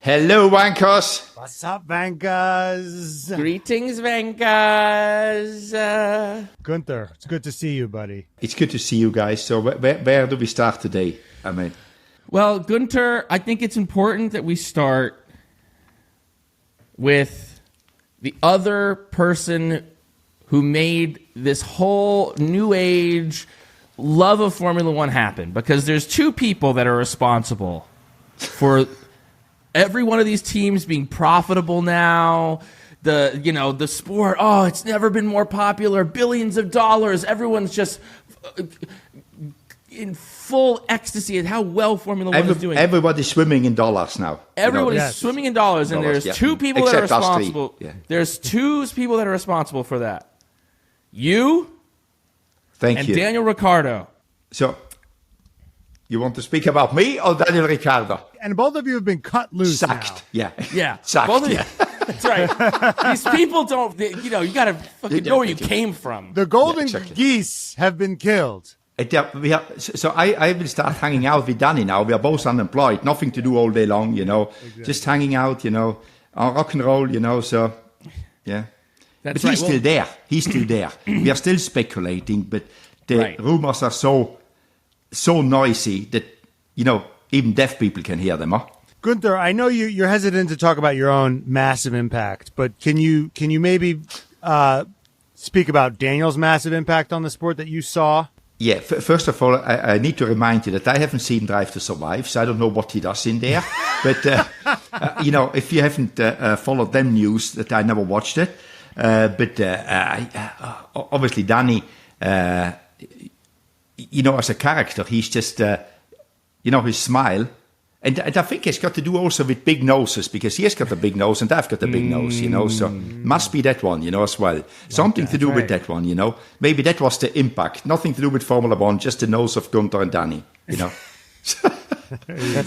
Hello, Wankers. What's up, Wankers? Greetings, Wankers. Guenther, it's good to see you, buddy. It's good to see you guys. So where do we start today? Well, Guenther, I think it's important that we start with the other person who made this whole new age love of Formula One happen, because there's two people that are responsible for every one of these teams being profitable now. The sport, it's never been more popular, billions of dollars, everyone's just in full ecstasy at how well Formula One is doing. Everybody's swimming in dollars now. Everybody's swimming in dollars, and there's two people that are responsible. There's two people that are responsible for that. You and Daniel Ricciardo. So, you want to speak about me or Daniel Ricciardo? And both of you have been cut loose. Sacked. Now. Yeah. Sacked. Both of you. That's right. These people don't. You got to fucking know where you came from. The golden geese have been killed. So I will start hanging out with Danny now. We are both unemployed, nothing to do all day long, Exactly. Just hanging out, on rock and roll, so yeah. But he's still there. He's still there. We are still speculating, but the rumors are so noisy that, even deaf people can hear them, huh? Guenther, I know you're hesitant to talk about your own massive impact, but can you maybe speak about Daniel's massive impact on the sport that you saw? Yeah, first of all, I need to remind you that I haven't seen Drive to Survive, so I don't know what he does in there. But, if you haven't followed them news, that I never watched it. But obviously, Danny, as a character, he's just, his smile. And I think it's got to do also with big noses, because he has got a big nose and I've got a big nose, so must be that one, as well. Something to do with that one, Maybe that was the impact. Nothing to do with Formula One, just the nose of Guenther and Danny, That's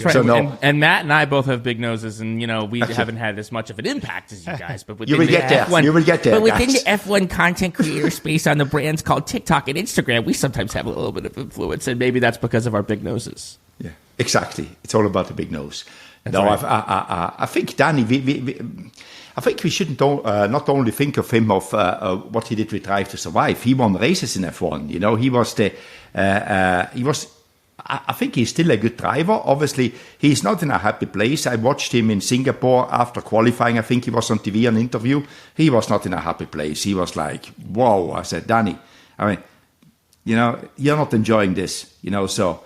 right. So, no. and Matt and I both have big noses, and we haven't had as much of an impact as you guys. But you will get there. But within the F1 content creator space on the brands called TikTok and Instagram, we sometimes have a little bit of influence, and maybe that's because of our big noses. Yeah, exactly. It's all about the big nose. That's right. I think Danny. I think we shouldn't not only think of him of what he did with Drive to Survive. He won races in F1. He was I think he's still a good driver. Obviously, he's not in a happy place. I watched him in Singapore after qualifying. I think he was on TV, an interview. He was not in a happy place. He was like, whoa. I said, Danny, you're not enjoying this, so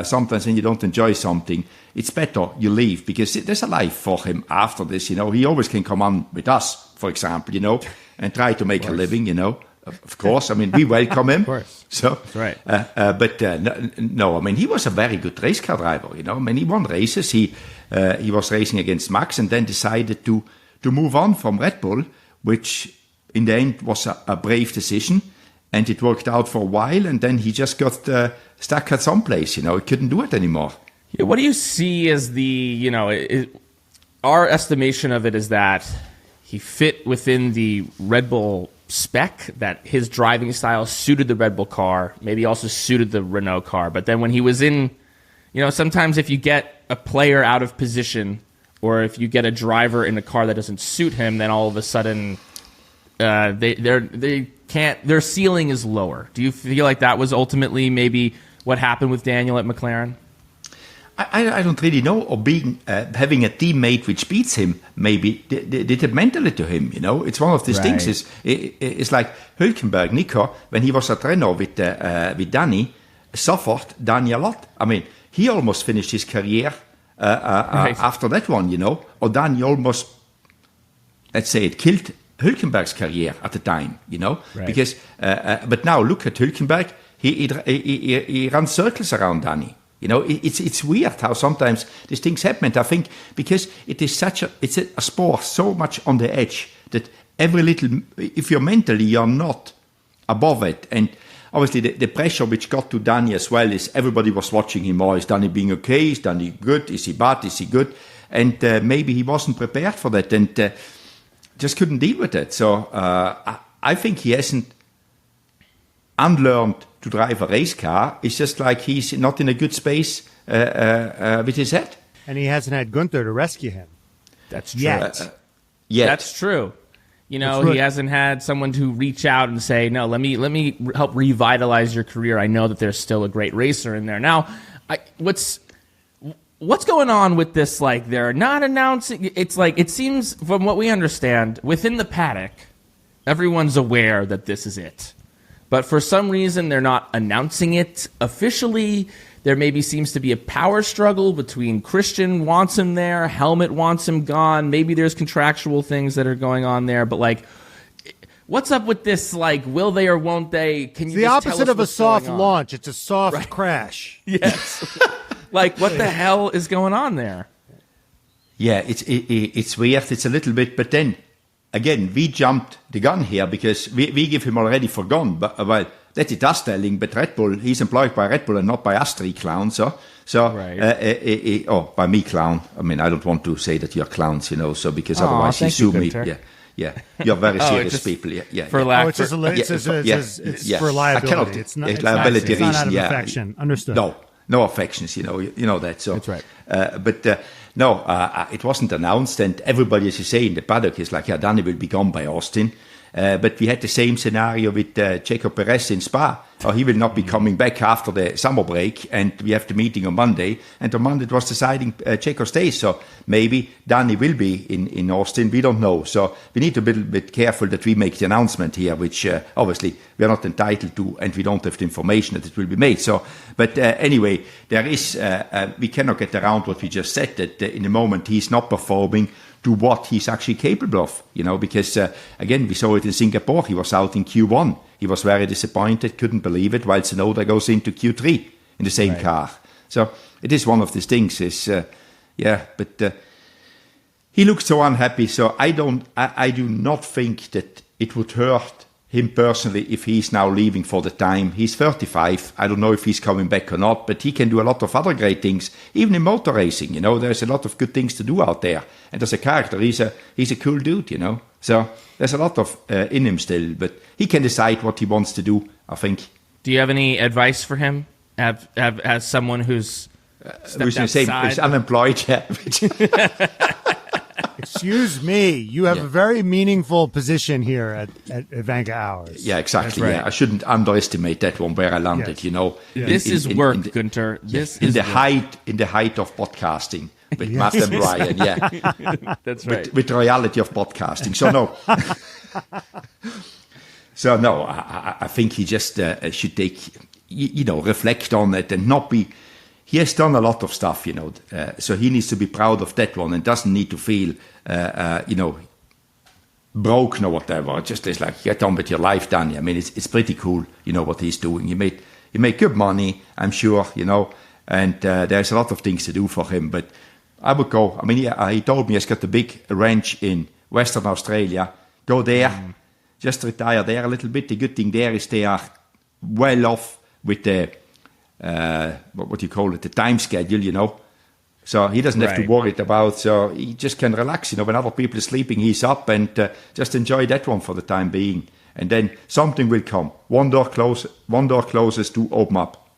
sometimes when you don't enjoy something, it's better you leave, because there's a life for him after this, He always can come on with us, for example, and try to make a living, Of course, we welcome him. Of course. So, that's right. But no, he was a very good race car driver, he won races. He was racing against Max and then decided to move on from Red Bull, which in the end was a brave decision. And it worked out for a while, and then he just got stuck at some place, he couldn't do it anymore. Yeah, what do you see as our estimation of it is that he fit within the Red Bull spec, that his driving style suited the Red Bull car, maybe also suited the Renault car. But then when he was in, sometimes if you get a player out of position, or if you get a driver in a car that doesn't suit him, then all of a sudden they can't. Their ceiling is lower. Do you feel like that was ultimately maybe what happened with Daniel at McLaren? I don't really know, or having a teammate which beats him maybe did it mentally to him. It's one of these things. It's like Hülkenberg, Nico, when he was at Renault with Danny, suffered Danny a lot. He almost finished his career after that one. Or Danny almost, let's say, it killed Hülkenberg's career at the time. Because but now look at Hülkenberg. He runs circles around Danny. It's weird how sometimes these things happen. And I think because it's a sport so much on the edge that if you're mentally, you're not above it. And obviously the pressure which got to Danny as well is everybody was watching him. Is Danny being okay? Is Danny good? Is he bad? Is he good? And maybe he wasn't prepared for that and just couldn't deal with it. So I think he hasn't unlearned to drive a race car. It's just like he's not in a good space with his head. And he hasn't had Guenther to rescue him. That's true. Yet. That's true. You know, he hasn't had someone to reach out and say, no, let me help revitalize your career. I know that there's still a great racer in there. Now, what's going on with this? Like, they're not announcing. It's like, it seems, from what we understand, within the paddock, everyone's aware that this is it. But for some reason, they're not announcing it officially. There maybe seems to be a power struggle between Christian wants him there, Helmut wants him gone. Maybe there's contractual things that are going on there. But, like, what's up with this? Like, will they or won't they? Can you the just opposite tell us of a what's soft going on? launch. It's a soft crash. Yes. Like, what the hell is going on there? Yeah, it's weird. It's a little bit, but then again, we jumped the gun here because we give him already for gone. But well, that it does telling. But Red Bull, he's employed by Red Bull and not by us three clowns. So right. By me clown. I mean, I don't want to say that you're clowns, you know. So because otherwise he sue me. Yeah, you're very serious people. Yeah. For liability. It's not liability it's not out reason. of affection. Understood. No affections. You know that. So that's right. It wasn't announced, and everybody, as you say, in the paddock is like, yeah, Danny will be gone by Austin. But we had the same scenario with Checo Perez in Spa. He will not be coming back after the summer break, and we have the meeting on Monday. And on Monday it was deciding Checo stays. So maybe Danny will be in Austin. We don't know. So we need to be a little bit careful that we make the announcement here, which obviously we are not entitled to, and we don't have the information that it will be made. So, but anyway, there is we cannot get around what we just said, that in the moment he's not performing to what he's actually capable of, you know, because, again, we saw it in Singapore. He was out in Q1. He was very disappointed, couldn't believe it, while Tsunoda goes into Q3 in the same car. So it is one of these things, but he looked so unhappy. So I do not think that it would hurt him personally if he's now leaving for the time. He's 35. I don't know if he's coming back or not, but he can do a lot of other great things, even in motor racing. You know, there's a lot of good things to do out there. And as a character, he's a cool dude, you know. So there's a lot of in him still, but he can decide what he wants to do, I think. Do you have any advice for him? As someone who's stepped outside? Who's unemployed, yeah. Excuse me, you have a very meaningful position here at Vanka Hours. Yeah, exactly. Right. Yeah, I shouldn't underestimate that one where I landed. You know, this is work, Guenther. This is the height of podcasting with Matt and Brian. Yeah, that's right. With the reality of podcasting. So no, I think he just should take, reflect on it and not be. He has done a lot of stuff, so he needs to be proud of that one and doesn't need to feel, broken or whatever. Just is like, get on with your life, Danny. I mean, it's pretty cool, what he's doing. He made good money, I'm sure, and there's a lot of things to do for him. But I would go. I mean, he told me he's got a big ranch in Western Australia. Go there, just retire there a little bit. The good thing there is they are well off with the what do you call it, the time schedule, so he doesn't have to worry about, so he just can relax, when other people are sleeping, he's up and just enjoy that one for the time being, and then something will come. One door closes to open up.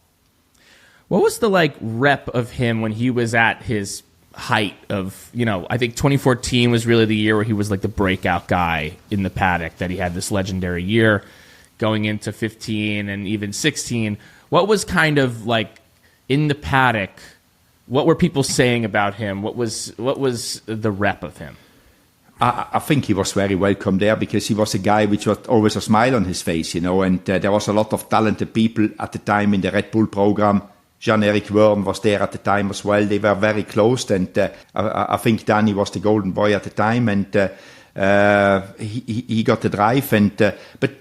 What was the rep of him when he was at his height of, I think 2014 was really the year where he was the breakout guy in the paddock, that he had this legendary year going into 15 and even 16. What was kind of in the paddock? What were people saying about him? What was the rep of him? I think he was very welcome there because he was a guy which was always a smile on his face, and there was a lot of talented people at the time in the Red Bull program. Jean-Eric Vergne was there at the time as well. They were very close, and I think Danny was the golden boy at the time, and he got the drive. But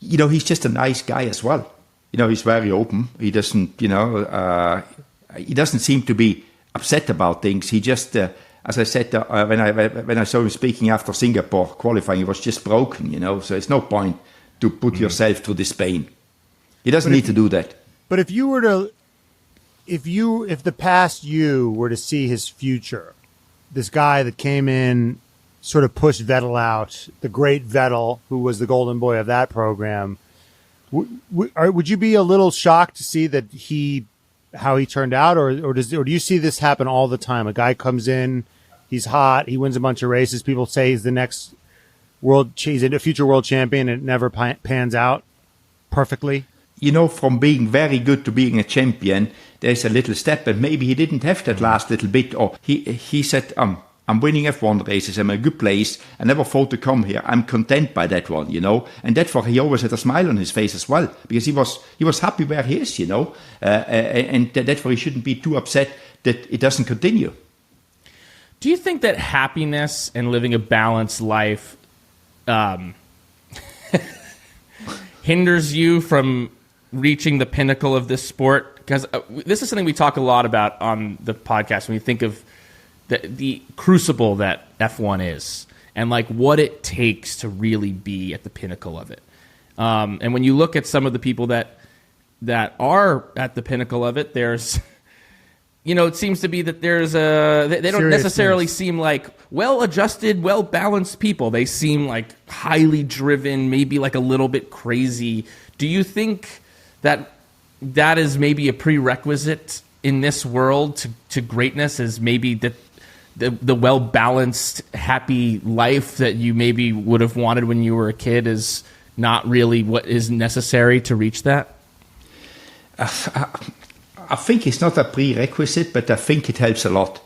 he's just a nice guy as well. He's very open. He doesn't, he doesn't seem to be upset about things. He just, as I said, when I saw him speaking after Singapore qualifying, he was just broken, So it's no point to put yourself through this pain. He doesn't need to do that. But if the past you were to see his future, this guy that came in, sort of pushed Vettel out, the great Vettel, who was the golden boy of that program, would you be a little shocked to see that how he turned out, or do you see this happen all the time? A guy comes in, He's hot. He wins a bunch of races. People say he's the next he's a future world champion, and it never pans out perfectly. You know, from being very good to being a champion, there's a little step, and maybe he didn't have that last little bit. Or he said, I'm winning F1 races. I'm in a good place. I never thought to come here. I'm content by that one, you know. And that's why he always had a smile on his face as well, because he was happy where he is, you know. And that's why he shouldn't be too upset that it doesn't continue. Do you think that happiness and living a balanced life hinders you from reaching the pinnacle of this sport? Because this is something we talk a lot about on the podcast when we think of the crucible that F1 is, and like what it takes to really be at the pinnacle of it. And when you look at some of the people that are at the pinnacle of it, there's, you know, it seems to be that there's they don't necessarily seem like well-adjusted, well-balanced people. They seem like highly driven, maybe like a little bit crazy. Do you think that is maybe a prerequisite in this world to greatness, is maybe the well-balanced, happy life that you maybe would have wanted when you were a kid is not really what is necessary to reach that? I think it's not a prerequisite, but I think it helps a lot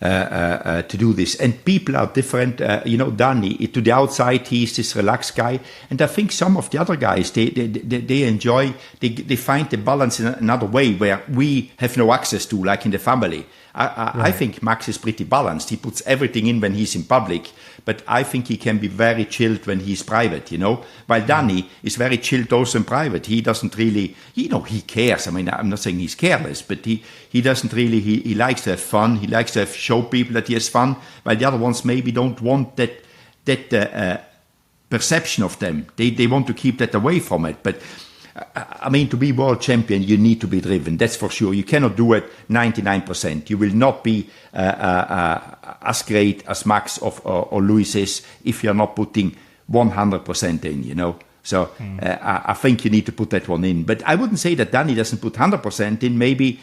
to do this. And people are different. You know, Danny, to the outside, he's this relaxed guy. And I think some of the other guys, they enjoy, they find the balance in another way where we have no access to, like in the family. I think Max is pretty balanced. He puts everything in when he's in public, but I think he can be very chilled when he's private, you know. While Danny is very chilled also in private. He doesn't really, you know, he cares. I mean, I'm not saying he's careless, but he doesn't really, he likes to have fun. He likes to show people that he has fun, while the other ones maybe don't want that perception of them. They want to keep that away from it, but I mean, to be world champion, you need to be driven. That's for sure. You cannot do it 99%. You will not be as great as Max or Lewis is if you're not putting 100% in, you know. So I think you need to put that one in. But I wouldn't say that Danny doesn't put 100% in. Maybe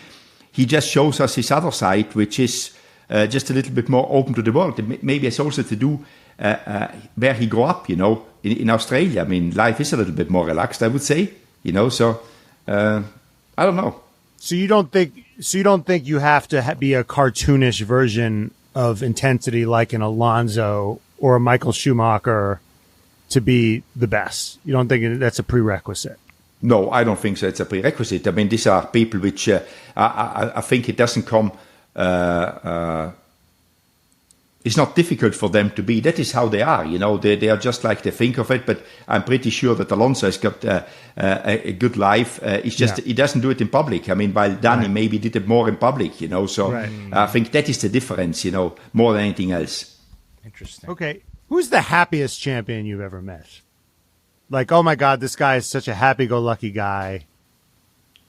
he just shows us his other side, which is just a little bit more open to the world. Maybe it's also to do where he grew up, you know, in Australia. I mean, life is a little bit more relaxed, I would say. You know, so I don't know. So you don't think you have to be a cartoonish version of intensity like an Alonso or a Michael Schumacher to be the best? You don't think that's a prerequisite? No, I don't think so. It's a prerequisite. I mean, these are people which I think it doesn't come. It's not difficult for them to be. That is how they are, you know. They are just like they think of it. But I'm pretty sure that Alonso has got a good life. It's just he doesn't do it in public. I mean, while Danny maybe did it more in public, you know. So I think that is the difference, you know, more than anything else. Interesting. Okay, who's the happiest champion you've ever met? Like, oh my God, this guy is such a happy-go-lucky guy.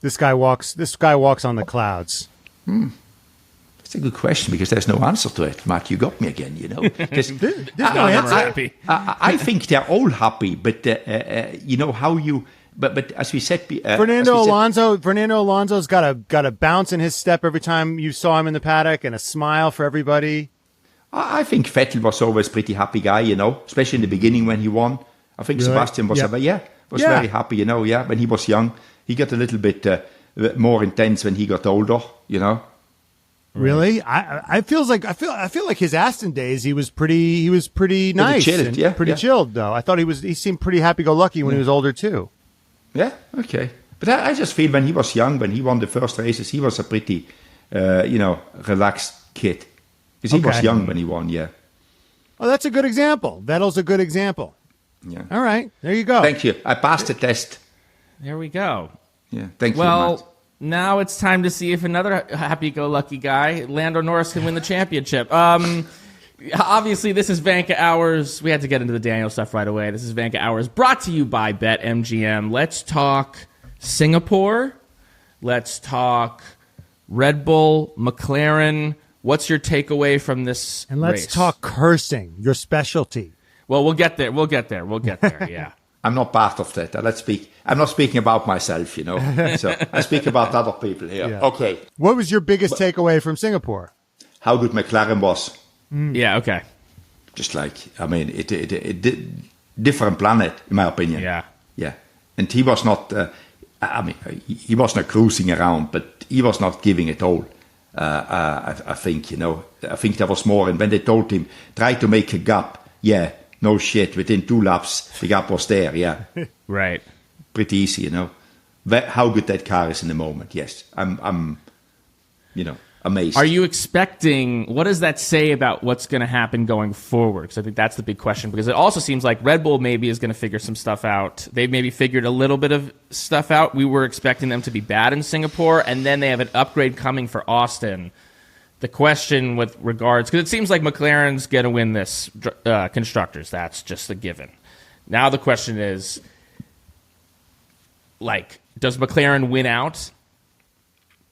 This guy walks on the clouds. It's a good question because there's no answer to it. Mark, you got me again, you know. There's no answer. I think they're all happy, but you know how you. But as we said, Fernando Alonso's got a bounce in his step every time you saw him in the paddock, and a smile for everybody. I think Vettel was always a pretty happy guy, you know, especially in the beginning when he won. I think Sebastian was very happy, you know. Yeah, when he was young, he got a little bit more intense when he got older, you know. Really, I feel like his Aston days he was pretty nice, chilled, pretty chilled though. I thought he seemed pretty happy-go-lucky when he was older too. Yeah, okay, but I just feel when he was young, when he won the first races, he was a pretty, you know, relaxed kid because he was young when he won. Yeah. Oh, that's a good example. Vettel's a good example. Yeah. All right, there you go. Thank you. I passed the test. There we go. Yeah. Thank you. Well. Now it's time to see if another happy-go-lucky guy, Lando Norris, can win the championship. Obviously, this is Vanka Hours. We had to get into the Daniel stuff right away. This is Vanka Hours, brought to you by BetMGM. Let's talk Singapore. Let's talk Red Bull, McLaren. What's your takeaway from this And let's race? talk cursing, your specialty. Well, we'll get there. Yeah. I'm not part of that. I'm not speaking about myself, you know. So I speak about other people here. Yeah. Okay. What was your biggest takeaway from Singapore? How good McLaren was. Yeah, okay. Just like, I mean, it different planet, in my opinion. Yeah. And he was not, he was not cruising around, but he was not giving it all. I think, I think there was more. And when they told him, try to make a gap, no shit, within 2 laps, the gap was there, Right. Pretty easy, How good that car is in the moment, yes. I'm amazed. Are you expecting, what does that say about what's going to happen going forward? Because I think that's the big question, because it also seems like Red Bull maybe is going to figure some stuff out. They've maybe figured a little bit of stuff out. We were expecting them to be bad in Singapore, and then they have an upgrade coming for Austin. The question with regards, because it seems like McLaren's going to win this Constructors. That's just a given. Now the question is, does McLaren win out?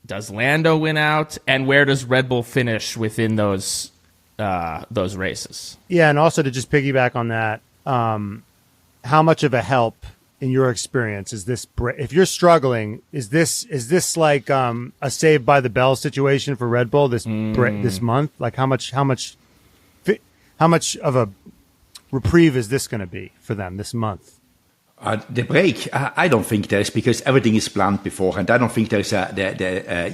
Does Lando win out? And where does Red Bull finish within those races? Yeah, and also to just piggyback on that, how much of a help in your experience is this? If you're struggling, is this like a Saved by the Bell situation for Red Bull this month? Like how much of a reprieve is this going to be for them this month? The break, I don't think there is, because everything is planned beforehand. I don't think there's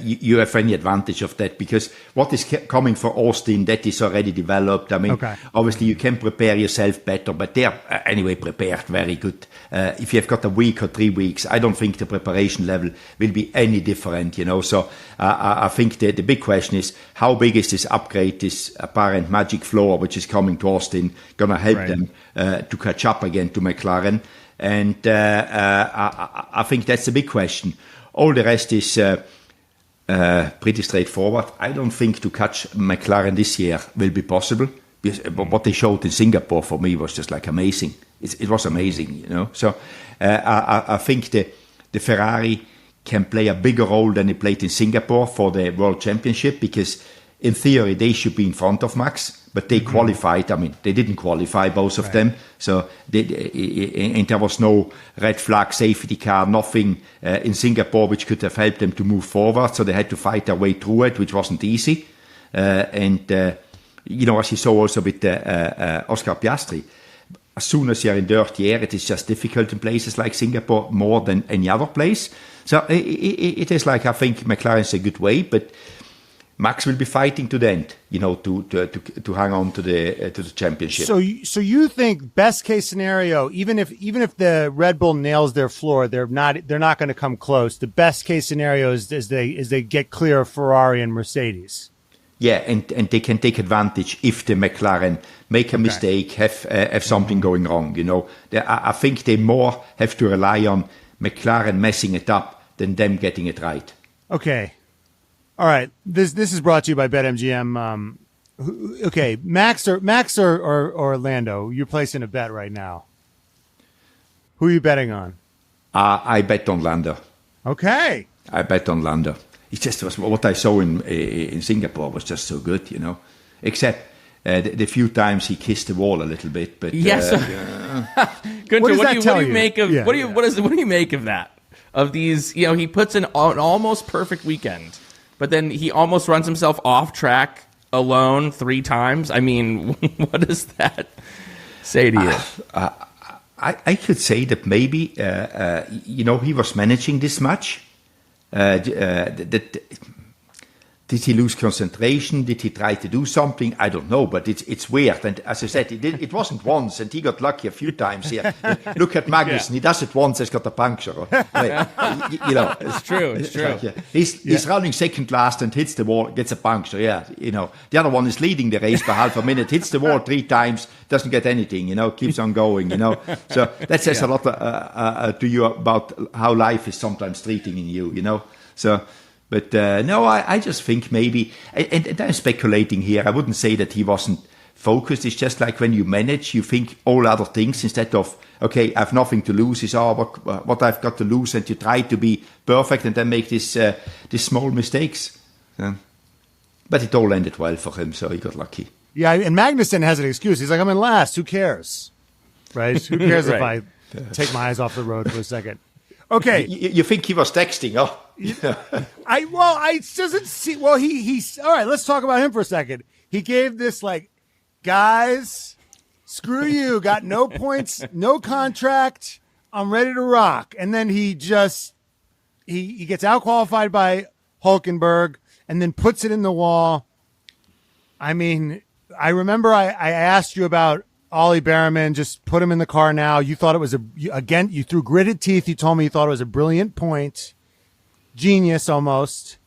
you have any advantage of that, because what is coming for Austin, that is already developed. I mean, Obviously you can prepare yourself better, but they're anyway prepared very good. If you've got a week or 3 weeks, I don't think the preparation level will be any different, So I think the big question is, how big is this upgrade, this apparent magic floor, which is coming to Austin, going to help them to catch up again to McLaren? And I think that's the big question. All the rest is pretty straightforward. I don't think to catch McLaren this year will be possible. Because what they showed in Singapore for me was just like amazing. It was amazing, So I think the Ferrari can play a bigger role than they played in Singapore for the World Championship, because in theory they should be in front of Max. But they qualified. I mean, they didn't qualify, both of them. So and there was no red flag, safety car, nothing in Singapore which could have helped them to move forward. So they had to fight their way through it, which wasn't easy. As you saw also with Oscar Piastri, as soon as you're in dirty air, it is just difficult in places like Singapore more than any other place. So it is like, I think McLaren's a good way, but Max will be fighting to the end, to hang on to the championship. So you think best case scenario, even if the Red Bull nails their floor, they're not going to come close. The best case scenario is they get clear of Ferrari and Mercedes. Yeah, and they can take advantage if the McLaren make a mistake, have something going wrong. I think they more have to rely on McLaren messing it up than them getting it right. Okay. All right, this is brought to you by BetMGM. Okay, Max or Lando, you're placing a bet right now. Who are you betting on? I bet on Lando. Okay. I bet on Lando. It just was what I saw in Singapore was just so good, Except the few times he kissed the wall a little bit, but yes. Guenther, what do you make of what do you make of that? Of these, he puts in an almost perfect weekend. But then he almost runs himself off track alone 3 times. I mean, what does that say to you? I could say that maybe, he was managing this much. Did he lose concentration? Did he try to do something? I don't know, but it's weird. And as I said, it wasn't once, and he got lucky a few times here. Look at Magnussen; he does it once, he's got a puncture. It's true. It's true. Like, he's running second last and hits the wall, gets a puncture. Yeah, the other one is leading the race by half a minute, hits the wall 3 times, doesn't get anything. Keeps on going. So that says a lot to you about how life is sometimes treating you. So. But no, I just think maybe, and I'm speculating here, I wouldn't say that he wasn't focused. It's just like when you manage, you think all other things instead of, okay, I have nothing to lose, is what I've got to lose, and you try to be perfect and then make these small mistakes. But it all ended well for him, so he got lucky. Yeah, and Magnussen has an excuse. He's like, I'm in last, who cares? Right? Who cares if I take my eyes off the road for a second? Okay, you think he was texting? Oh, I doesn't see. Well, he's all right. Let's talk about him for a second. He gave this like guys, screw you. Got no points, no contract. I'm ready to rock. And then he gets out-qualified by Hülkenberg and then puts it in the wall. I mean, I remember I asked you about Ollie Behrman, just put him in the car now. You thought it was you threw gritted teeth. You told me you thought it was a brilliant point. Genius almost.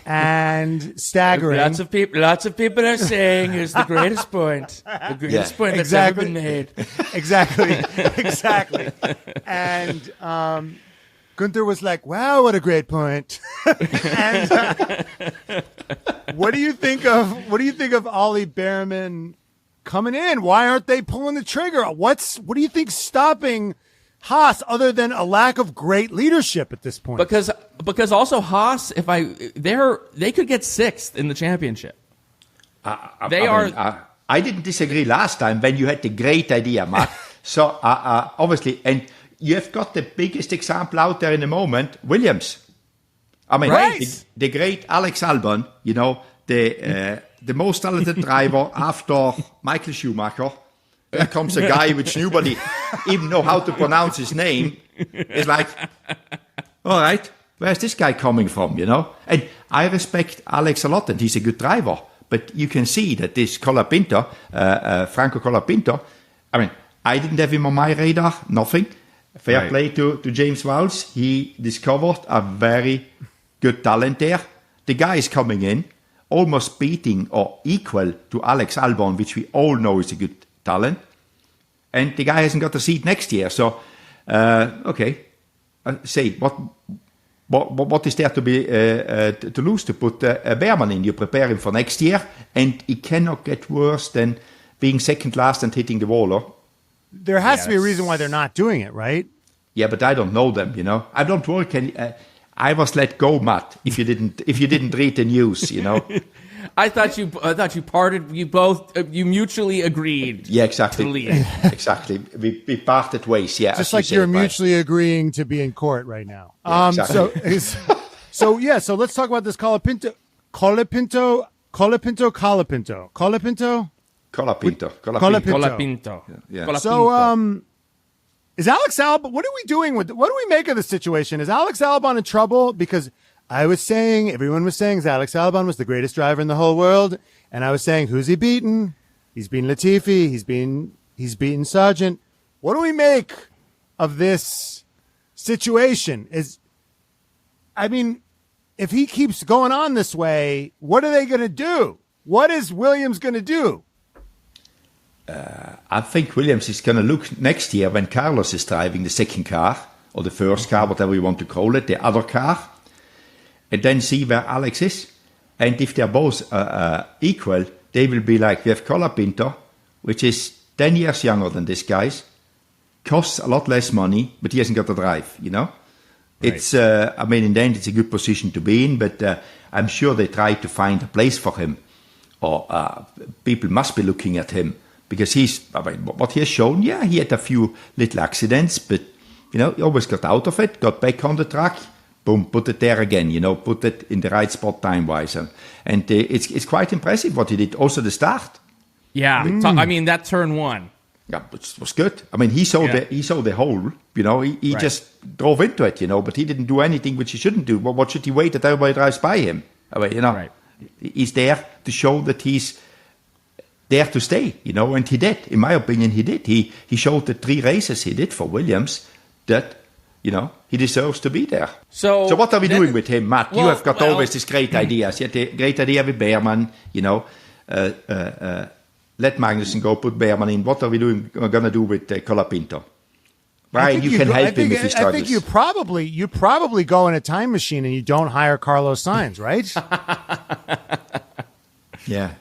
And staggering. Lots of people are saying it's the greatest point. The greatest point that's ever been made. Exactly. And Guenther was like, wow, what a great point. And what do you think of Ollie Behrman coming in? Why aren't they pulling the trigger? What do you think's stopping Haas other than a lack of great leadership at this point? Because also Haas, they could get sixth in the championship. I didn't disagree last time when you had the great idea, Matt. So obviously, and you have got the biggest example out there in the moment, Williams. I mean, right. the great Alex Albon, the most talented driver after Michael Schumacher. There comes a guy which nobody even know how to pronounce his name. It's like, all right, where's this guy coming from, And I respect Alex a lot, and he's a good driver. But you can see that this Colapinto, Franco Colapinto, I mean, I didn't have him on my radar, nothing. Fair play to James Vowles. He discovered a very good talent there. The guy is coming in, almost beating or equal to Alex Albon, which we all know is a good talent. And the guy hasn't got a seat next year. So, okay. Say, what is there to be to lose to put Behrman in? You prepare him for next year, and it cannot get worse than being second last and hitting the wall. There has to be a reason why they're not doing it, right? Yeah, but I don't know them. I don't work. I was let go, Matt. If you didn't read the news, I thought you parted. You mutually agreed. Yeah, exactly. To leave. Exactly. We parted ways. Yeah, just like you're mutually agreeing to be in court right now. Yeah, exactly. So let's talk about this Colapinto. Yeah. So, is Alex Albon? What are we doing what do we make of the situation? Is Alex Albon in trouble? Because everyone was saying Alex Albon was the greatest driver in the whole world, and I was saying, who's he beaten? He's beaten Latifi. He's beaten Sargent. What do we make of this situation? If he keeps going on this way, what are they going to do? What is Williams going to do? I think Williams is going to look next year when Carlos is driving the second car, or the first car, whatever you want to call it, the other car, and then see where Alex is. And if they're both equal, they will be like, we have Colapinto, which is 10 years younger than this guy's, costs a lot less money, but he hasn't got to drive, Right. It's, in the end, it's a good position to be in, but I'm sure they try to find a place for him, or people must be looking at him. Because what he has shown, he had a few little accidents, but, he always got out of it, got back on the track, boom, put it there again, put it in the right spot time-wise. And it's quite impressive what he did. Also the start. Yeah, that turn one. Yeah, it was good. He saw the hole, he right. just drove into it, but he didn't do anything which he shouldn't do. What should he wait that everybody drives by him? Right. He's there to show that he's there to stay, and he did. In my opinion, he did. He showed the 3 races he did for Williams that, he deserves to be there. So what are we doing with him, Matt? You have got always these great ideas. You had the great idea with Behrman, let Magnussen go, put Behrman in. What are we going to do with Colapinto? Brian, you can help him if he struggles. I think you probably go in a time machine and you don't hire Carlos Sainz, right? Yeah.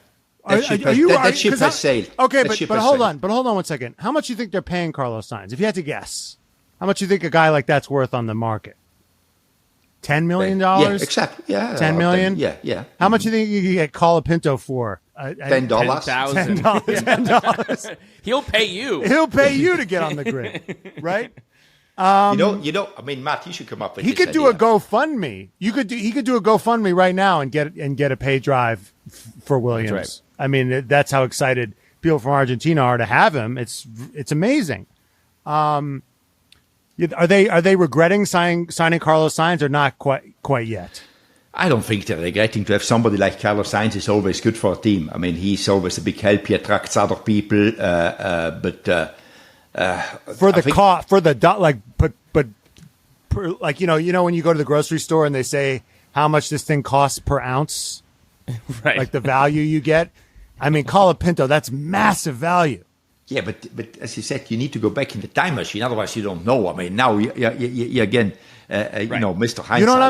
That ship has sailed. Okay, but hold on one second. How much do you think they're paying Carlos Sainz? If you had to guess, how much do you think a guy like that's worth on the market? $10 million? Yeah, exactly. Yeah, $10 million. Yeah. How much do you think you could get Colapinto for? $10. $10,000. He'll pay you. He'll pay you to get on the grid, right? Matt, you should come up with. He could do a GoFundMe. He could do a GoFundMe right now and get a pay drive for Williams. That's right. That's how excited people from Argentina are to have him. It's amazing. Are they regretting signing Carlos Sainz or not quite yet? I don't think they're regretting to have somebody like Carlos Sainz. Is always good for a team. I mean, he's always a big help. He attracts other people, but like when you go to the grocery store and they say how much this thing costs per ounce, right? Like the value you get. I mean, Colapinto, that's massive value. Yeah, but as you said, you need to go back in the time machine. Otherwise, you don't know. I mean, now you again, right. Mr. Hindsight. You know what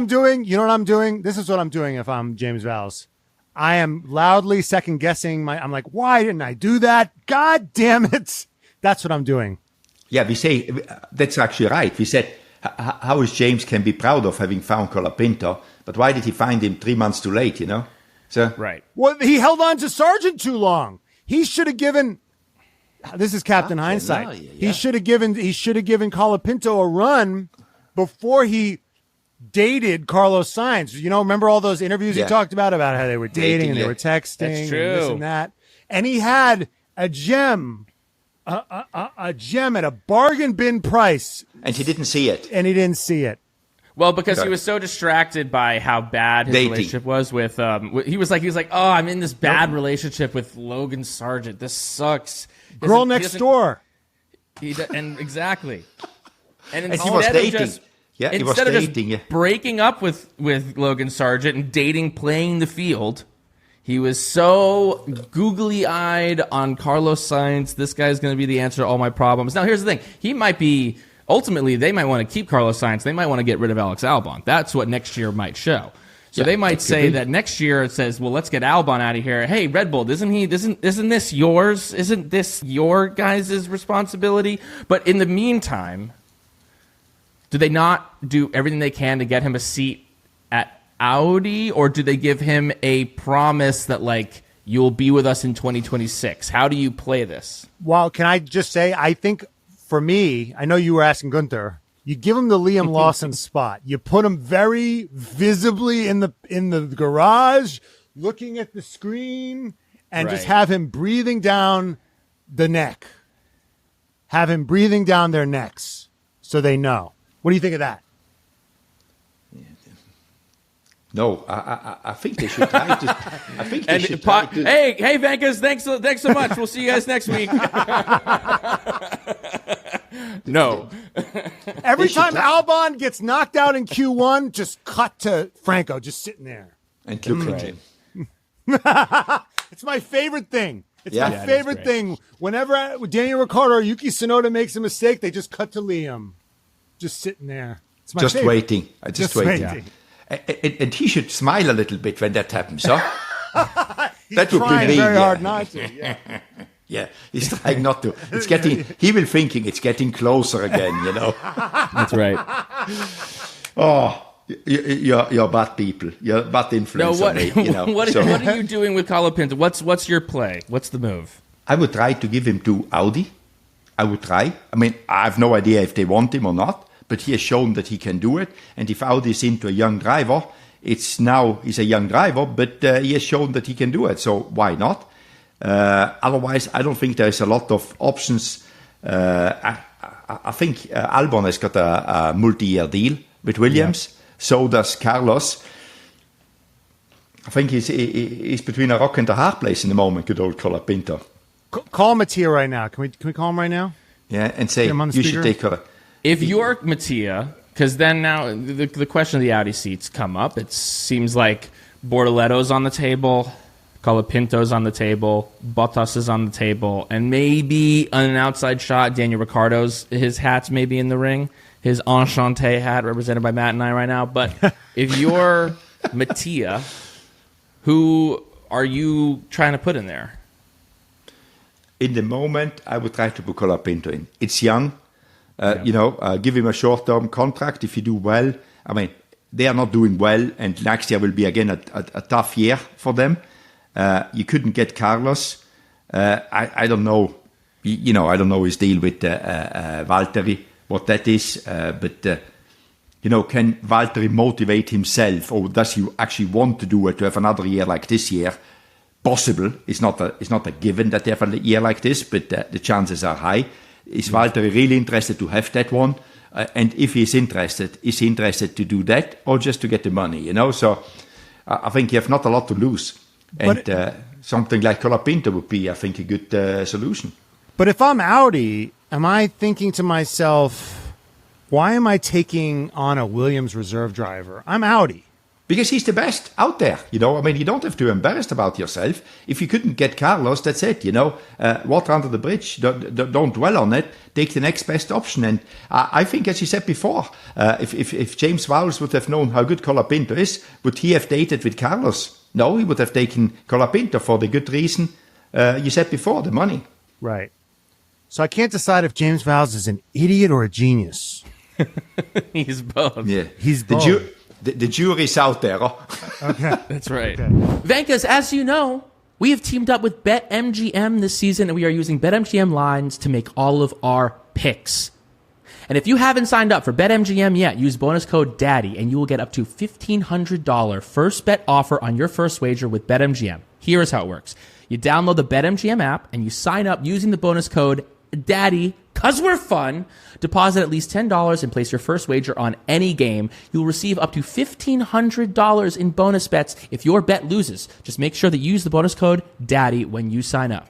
I'm doing? This is what I'm doing if I'm James Valls. I am loudly second guessing I'm like, why didn't I do that? God damn it. That's what I'm doing. Yeah, we say, that's actually right. We said, how is James can be proud of having found Colapinto, but why did he find him 3 months too late, So, right. Well, he held on to Sargent too long. He should have given... This is Captain Hindsight. No, yeah. He should have given Colapinto a run before he dated Carlos Sainz. Remember all those interviews he talked about how they were dating and they were texting and this and that. And he had a gem, a gem at a bargain bin price. And he didn't see it. Well, because he was so distracted by how bad his relationship was with, he was like, oh, I'm in this bad relationship with Logan Sargent. This sucks. Girl next door. Exactly. And he was dating. Instead of just breaking up with Logan Sargent and dating, playing the field, he was so googly-eyed on Carlos Sainz. This guy's going to be the answer to all my problems. Now, here's the thing. He might be... Ultimately, they might want to keep Carlos Sainz. They might want to get rid of Alex Albon. That's what next year might show. So they might say that next year it says, well, let's get Albon out of here. Hey, Red Bull, isn't this yours? Isn't this your guys' responsibility? But in the meantime, do they not do everything they can to get him a seat at Audi? Or do they give him a promise that, like, you'll be with us in 2026? How do you play this? Well, can I just say, I think... For me, I know you were asking Guenther. You give him the Liam Lawson spot. You put him very visibly in the garage, looking at the screen, and just have him breathing down the neck. Have him breathing down their necks so they know. What do you think of that? No, I think they should try to. I think they should try to. Hey, Vankas, thanks so much. We'll see you guys next week. No. Every time Albon gets knocked out in Q1, just cut to Franco just sitting there. And look at him. It's my favorite thing. It's my favorite thing. Whenever Daniel Ricciardo or Yuki Tsunoda makes a mistake, they just cut to Liam. Just sitting there. It's my favorite. Waiting. Just waiting. And he should smile a little bit when that happens, huh? That would be me. Very hard not to. Yeah, he's trying not to. It's getting. He will thinking it's getting closer again. That's right. Oh, you're bad people. You're bad influence on me. What are you doing with Colapinto? What's your play? What's the move? I would try to give him to Audi. I would try. I mean, I have no idea if they want him or not. But he has shown that he can do it. And if Audi is into a young driver, he's a young driver, but he has shown that he can do it. So why not? Otherwise, I don't think there's a lot of options. I think Albon has got a multi-year deal with Williams. Yeah. So does Carlos. I think he's between a rock and a hard place in the moment, good old Colapinto. Call Mattia right now. Can we call him right now? Yeah, and say, you should take her. If you're Mattia, because then now the question of the Audi seats come up. It seems like Bortoletto's on the table, Colapinto's on the table, Bottas is on the table, and maybe on an outside shot, Daniel Ricciardo's, his hat's maybe in the ring, his Enchanté hat represented by Matt and I right now. But if you're Mattia, who are you trying to put in there? In the moment, I would try to put Colapinto in. It's young. Give him a short-term contract if you do well. I mean, they are not doing well, and next year will be again a tough year for them. You couldn't get Carlos. I don't know. I don't know his deal with Valtteri, what that is. But can Valtteri motivate himself, or does he actually want to do it to have another year like this year? possible. It's not a given that they have a year like this, but the chances are high. Is Valtteri really interested to have that one? And if he's interested, is he interested to do that or just to get the money? You know, so I think you have not a lot to lose, and something like Colapinto would be, I think, a good solution. But if I'm Audi, am I thinking to myself, why am I taking on a Williams reserve driver? I'm Audi. Because he's the best out there, you know. I mean, you don't have to be embarrassed about yourself. If you couldn't get Carlos, that's it, you know. Water under the bridge. Don't dwell on it. Take the next best option. And I think, as you said before, if James Vowles would have known how good Colapinto is, would he have dated with Carlos? No, he would have taken Colapinto for the good reason you said before, the money. Right. So I can't decide if James Vowles is an idiot or a genius. He's both. Yeah, he's both. The jury's out there. Oh. Okay. That's right. Okay. Vankas, as you know, we have teamed up with BetMGM this season, and we are using BetMGM lines to make all of our picks. And if you haven't signed up for BetMGM yet, use bonus code DADDY, and you will get up to $1,500 first bet offer on your first wager with BetMGM. Here is how it works. You download the BetMGM app, and you sign up using the bonus code DADDY, because we're fun. Deposit at least $10 and place your first wager on any game. You'll receive up to $1,500 in bonus bets if your bet loses. Just make sure that you use the bonus code DADDY when you sign up.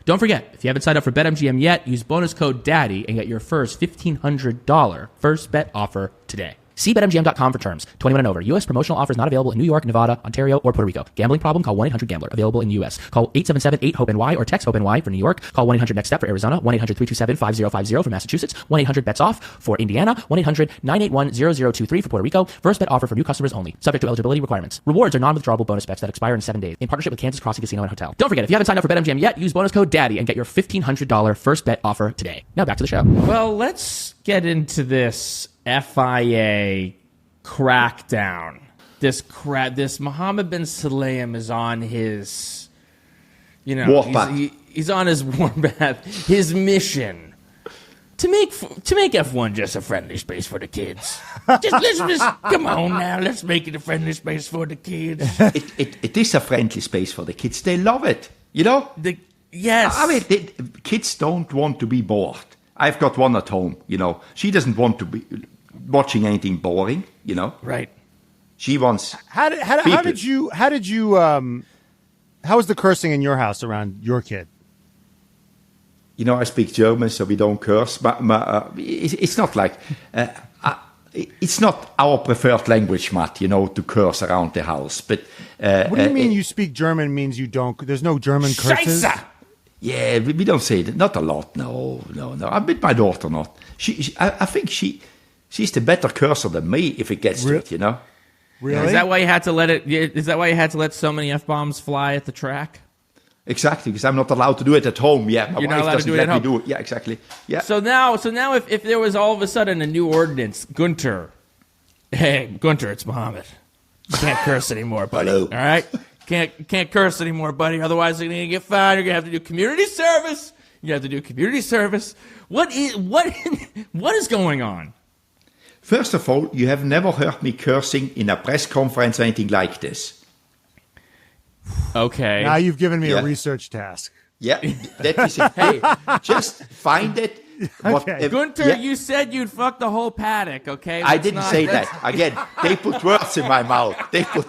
Don't forget, if you haven't signed up for BetMGM yet, use bonus code DADDY and get your first $1,500 first bet offer today. See BetMGM.com for terms. 21 and over. U.S. promotional offers not available in New York, Nevada, Ontario, or Puerto Rico. Gambling problem? Call 1-800-GAMBLER. Available in the U.S. Call 877-8-HOPE-NY or text HOPE-NY for New York. Call 1-800-NEXT-STEP for Arizona. 1-800-327-5050 for Massachusetts. 1-800-BETS-OFF for Indiana. 1-800-981-0023 for Puerto Rico. First bet offer for new customers only. Subject to eligibility requirements. Rewards are non-withdrawable bonus bets that expire in 7 days. In partnership with Kansas Crossing Casino and Hotel. Don't forget, if you haven't signed up for BetMGM yet, use bonus code DADDY and get your $1,500 first bet offer today. Now back to the show. Well, let's get into this FIA crackdown. This Mohammed bin Sulayem is on his, he's on his warpath, his mission to make F1 just a friendly space for the kids. Let's come on now, let's make it a friendly space for the kids. It is a friendly space for the kids. They love it, you know. Yes, I mean, kids don't want to be bored. I've got one at home, you know. She doesn't want to be watching anything boring, you know. Right. She wants. How was the cursing in your house around your kid? You know, I speak German, so we don't curse. But it's not like it's not our preferred language, Matt. You know, to curse around the house. But what do you mean? You speak German means you don't. There's no German curses. Scheiße! Yeah, we don't say that. Not a lot. No. I'm with my daughter not. I think she's the better cursor than me if it gets to it, you know. Really? Is that why you had to let it? Is that why you had to let so many F-bombs fly at the track? Exactly, because I'm not allowed to do it at home. Yeah, my You're wife not allowed doesn't to do it let at me home. do it. Yeah, exactly. Yeah. So now, if there was all of a sudden a new ordinance, Guenther, hey, Guenther, it's Mohammed. You can't curse anymore, buddy. Hello. All right, can't curse anymore, buddy. Otherwise, you're gonna get fined. You're gonna have to do community service. What is going on? First of all, you have never heard me cursing in a press conference or anything like this. Okay. Now you've given me a research task. Yeah, that is it. Hey, just find it. Okay. Guenther, you said you'd fuck the whole paddock, okay? I didn't say that. Again, they put words in my mouth. They put,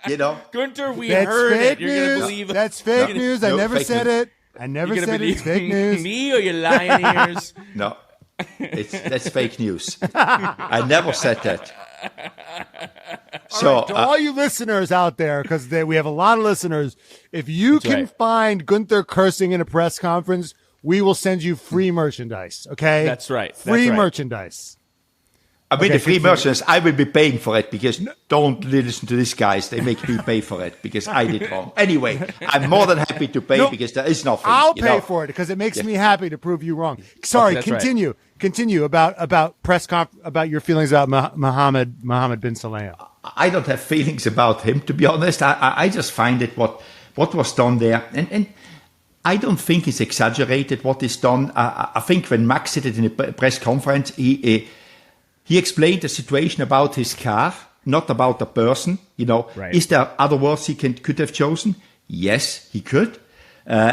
you know. Guenther, we That's heard fake it. You're going to news. believe it. That's fake news. I No, never fake said news. it. I never You're gonna said it's fake believe news. me or your lying ears? No, that's fake news. I never said that. So, To all you listeners out there, because we have a lot of listeners, if you can right. find Guenther cursing in a press conference, we will send you free merchandise, okay? That's right. Free merchandise. I mean, Okay, the free continue. merchandise, I will be paying for it because don't listen to these guys. They make me pay for it because I did wrong. Anyway, I'm more than happy to pay because there is nothing. I'll you pay know. for it because it makes me happy to prove you wrong. Sorry, That's right. continue about about your feelings about Mohammed bin Sulayem. I don't have feelings about him, to be honest. I just find it what was done there. And I don't think it's exaggerated what is done. I think when Max did it in a press conference, he explained the situation about his car, not about the person. You know, Right. Is there other words he could have chosen? Yes, he could.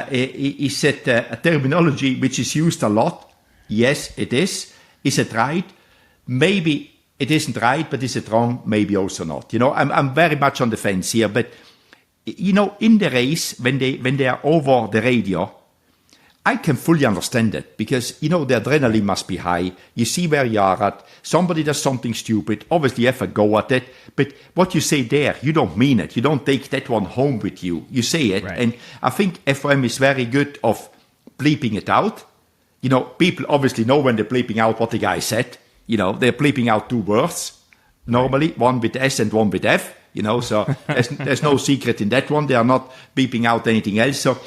He said a terminology which is used a lot. Yes, it is. Is it right? Maybe it isn't right, but is it wrong? Maybe also not. I'm very much on the fence here. But, in the race, when they are over the radio, I can fully understand it because, the adrenaline must be high. You see where you are at. Somebody does something stupid. Obviously, you have a go at it. But what you say there, you don't mean it. You don't take that one home with you. You say it. Right. And I think FOM is very good of bleeping it out. People obviously know when they're bleeping out what the guy said. They're bleeping out 2 words. Normally, one with S and one with F. So there's no secret in that one. They are not beeping out anything else. So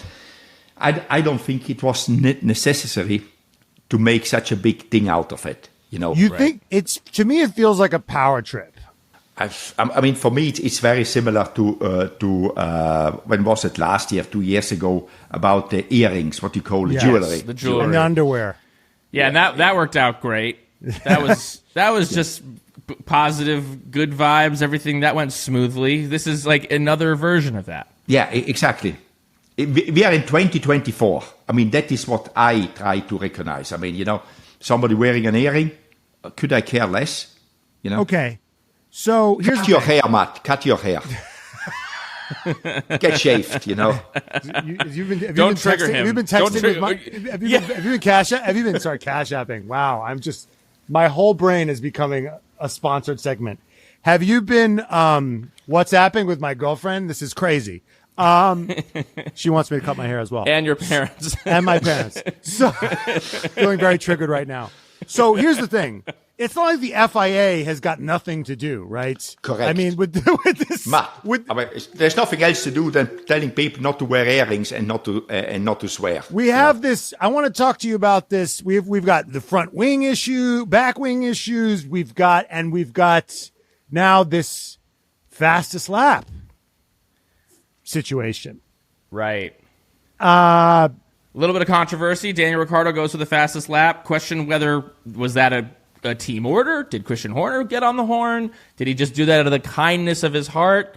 I don't think it was necessary to make such a big thing out of it. You think to me, it feels like a power trip. I mean, for me, it's very similar to when was it last year, 2 years ago, about the earrings, what you call the jewelry. The jewelry. And the underwear. Yeah, and that worked out great. That was just positive, good vibes, everything that went smoothly. This is like another version of that. Yeah, exactly. We are in 2024. I mean, that is what I try to recognize. I mean, somebody wearing an earring, could I care less? Okay. So here's cut your hair, Matt. Cut your hair. Get shaved. Don't trigger him. Have you been texting? Have you been cash apping? Wow, my whole brain is becoming a sponsored segment. Have you been WhatsApping with my girlfriend? This is crazy. She wants me to cut my hair as well, and your parents, and my parents. So feeling very triggered right now. So here's the thing. It's not like the FIA has got nothing to do, right? Correct. I mean, with this, there's nothing else to do than telling people not to wear earrings and not to swear. We have this. I want to talk to you about this. We've got the front wing issue, back wing issues. We've got now this fastest lap situation. Right. A little bit of controversy. Daniel Ricciardo goes to the fastest lap. Question whether was that a team order? Did Christian Horner get on the horn? Did he just do that out of the kindness of his heart?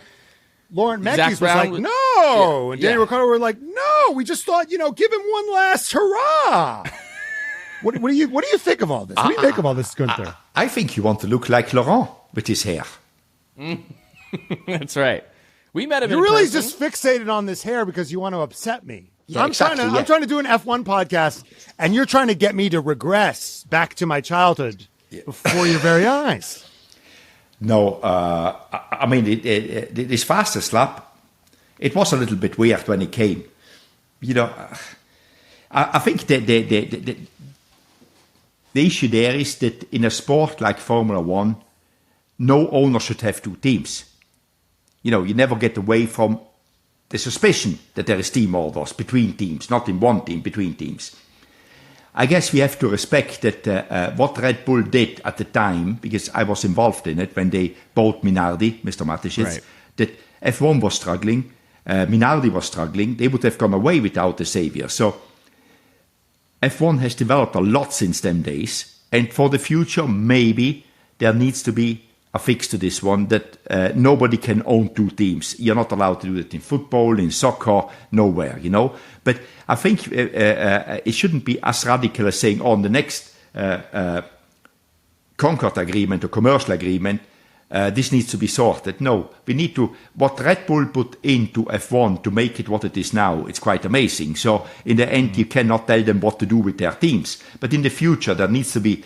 Lauren Matthews was like, no. And Daniel Ricciardo were like, no, we just thought, give him one last hurrah. What do you think of all this? What do you think of all this, Guenther? I think you want to look like Laurent with his hair. That's right. We met him You're in really person. just fixated on this hair because you want to upset me. Yeah, I'm trying to do an F1 podcast, and you're trying to get me to regress back to my childhood before your very eyes. No, I mean, this fastest lap, it was a little bit weird when it came. I think the issue there is that in a sport like Formula One, no owner should have 2 teams. You never get away from the suspicion that there is team orders between teams, not in one team, between teams. I guess we have to respect that what Red Bull did at the time, because I was involved in it when they bought Minardi, Mr. Mateschitz, that F1 was struggling, Minardi was struggling, they would have gone away without the savior. So F1 has developed a lot since them days, and for the future, maybe there needs to be a fix to this one, that nobody can own 2 teams. You're not allowed to do it in football, in soccer, nowhere, But I think it shouldn't be as radical as saying, on the next Concord agreement or commercial agreement, this needs to be sorted. No, we need to, what Red Bull put into F1 to make it what it is now, it's quite amazing. So in the end, you cannot tell them what to do with their teams. But in the future, there needs to be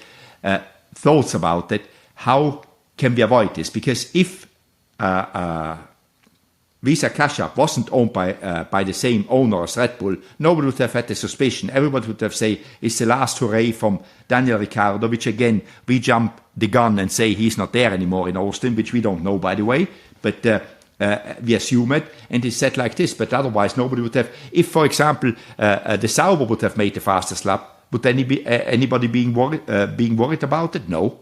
thoughts about it. How can we avoid this? Because if Visa Cash App wasn't owned by the same owner as Red Bull, nobody would have had the suspicion. Everybody would have said it's the last hooray from Daniel Ricciardo, which again, we jump the gun and say he's not there anymore in Austin, which we don't know, by the way. But we assume it, and it's said like this. But otherwise, nobody would have. If, for example, the Sauber would have made the fastest lap, would anybody being worried about it? No.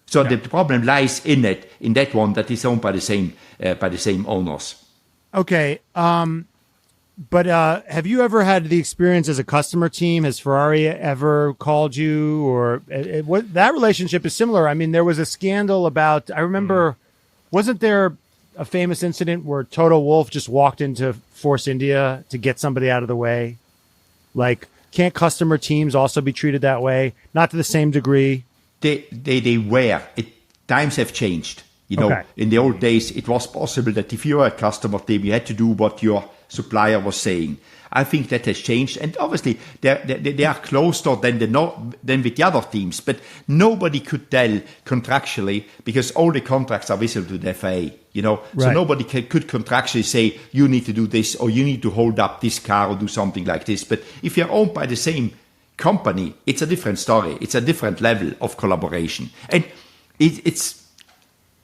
So the problem lies in that one that is owned by the same owners. Okay, but have you ever had the experience as a customer team? Has Ferrari ever called you, or what? That relationship is similar. I mean, there was a scandal about. I remember, wasn't there a famous incident where Toto Wolff just walked into Force India to get somebody out of the way? Like, can't customer teams also be treated that way? Not to the same degree. They were. Times have changed. You know, in the old days, it was possible that if you were a customer team, you had to do what your supplier was saying. I think that has changed, and obviously they are closer than with the other teams. But nobody could tell contractually, because all the contracts are visible to the FIA. You know, so nobody could contractually say you need to do this or you need to hold up this car or do something like this. But if you're owned by the same company, it's a different story. It's a different level of collaboration, and it's.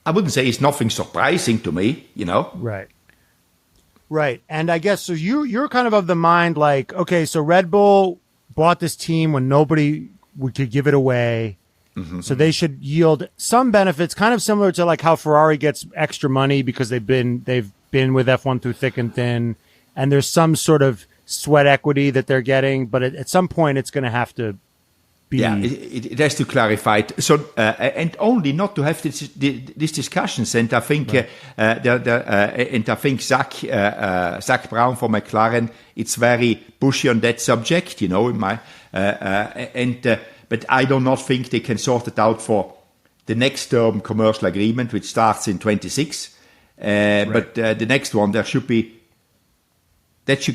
I wouldn't say it's nothing surprising to me, you know? Right. And I guess, so you're kind of the mind like, okay, so Red Bull bought this team when nobody could give it away. Mm-hmm. So they should yield some benefits, kind of similar to like how Ferrari gets extra money because they've been with F1 through thick and thin. And there's some sort of sweat equity that they're getting, but at some point it's going to have to be. Yeah, it has to clarify. So, and only not to have these discussions. And I think, and I think Zach Brown from McLaren, it's very pushy on that subject, you know. But I do not think they can sort it out for the next term commercial agreement, which starts in 26. But the next one, that should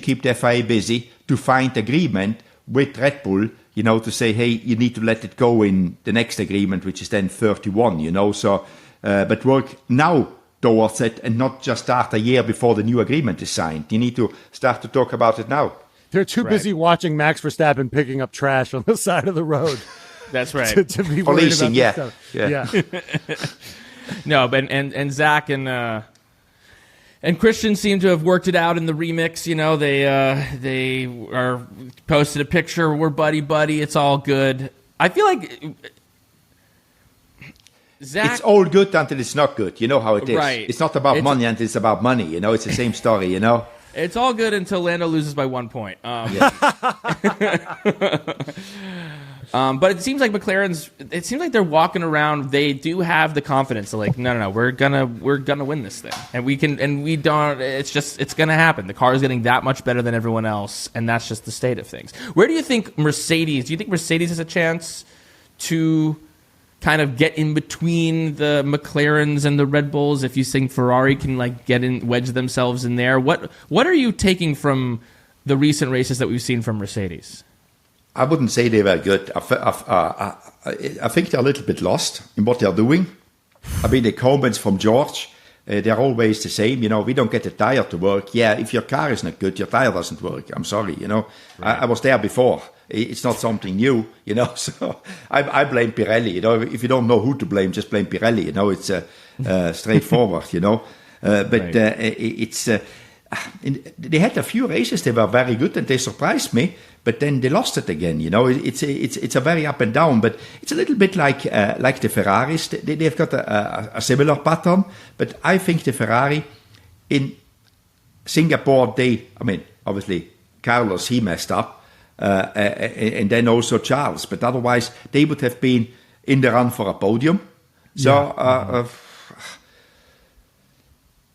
keep the FIA busy to find agreement with Red Bull, you know, to say, hey, you need to let it go in the next agreement, which is then 31, you know. So, but work now towards it and not just start a year before the new agreement is signed. You need to start to talk about it now. They're too busy watching Max Verstappen picking up trash on the side of the road. That's right. to be policing, about this stuff. Yeah. No, but and Zach and Christian seem to have worked it out in the remix. You know, they are posted a picture. We're buddy. It's all good. I feel like Zach. It's all good until it's not good. You know how it is. Right. It's not about money until it's about money. You know, it's the same story. You know. It's all good until Lando loses by 1 point. But it seems like it seems like they're walking around. They do have the confidence to like, no, we're gonna win this thing, and we don't. It's gonna happen. The car is getting that much better than everyone else, and that's just the state of things. Where do you think Mercedes? Do you think Mercedes has a chance to kind of get in between the McLarens and the Red Bulls? If you think Ferrari can like wedge themselves in there, what are you taking from the recent races that we've seen from Mercedes? I wouldn't say they were good. I think they're a little bit lost in what they're doing. I mean, the comments from George, they're always the same. You know, we don't get the tire to work. Yeah, if your car is not good, your tire doesn't work. I'm sorry, you know. Right. I was there before. It's not something new, you know. So I blame Pirelli. You know, if you don't know who to blame, just blame Pirelli. You know, it's straightforward, you know. But it's... they had a few races, they were very good and they surprised me, but then they lost it again, you know. It's a very up and down, but it's a little bit like the Ferraris. They've got a similar pattern, but I think the Ferrari in Singapore, obviously Carlos, he messed up, and then also Charles, but otherwise they would have been in the run for a podium. So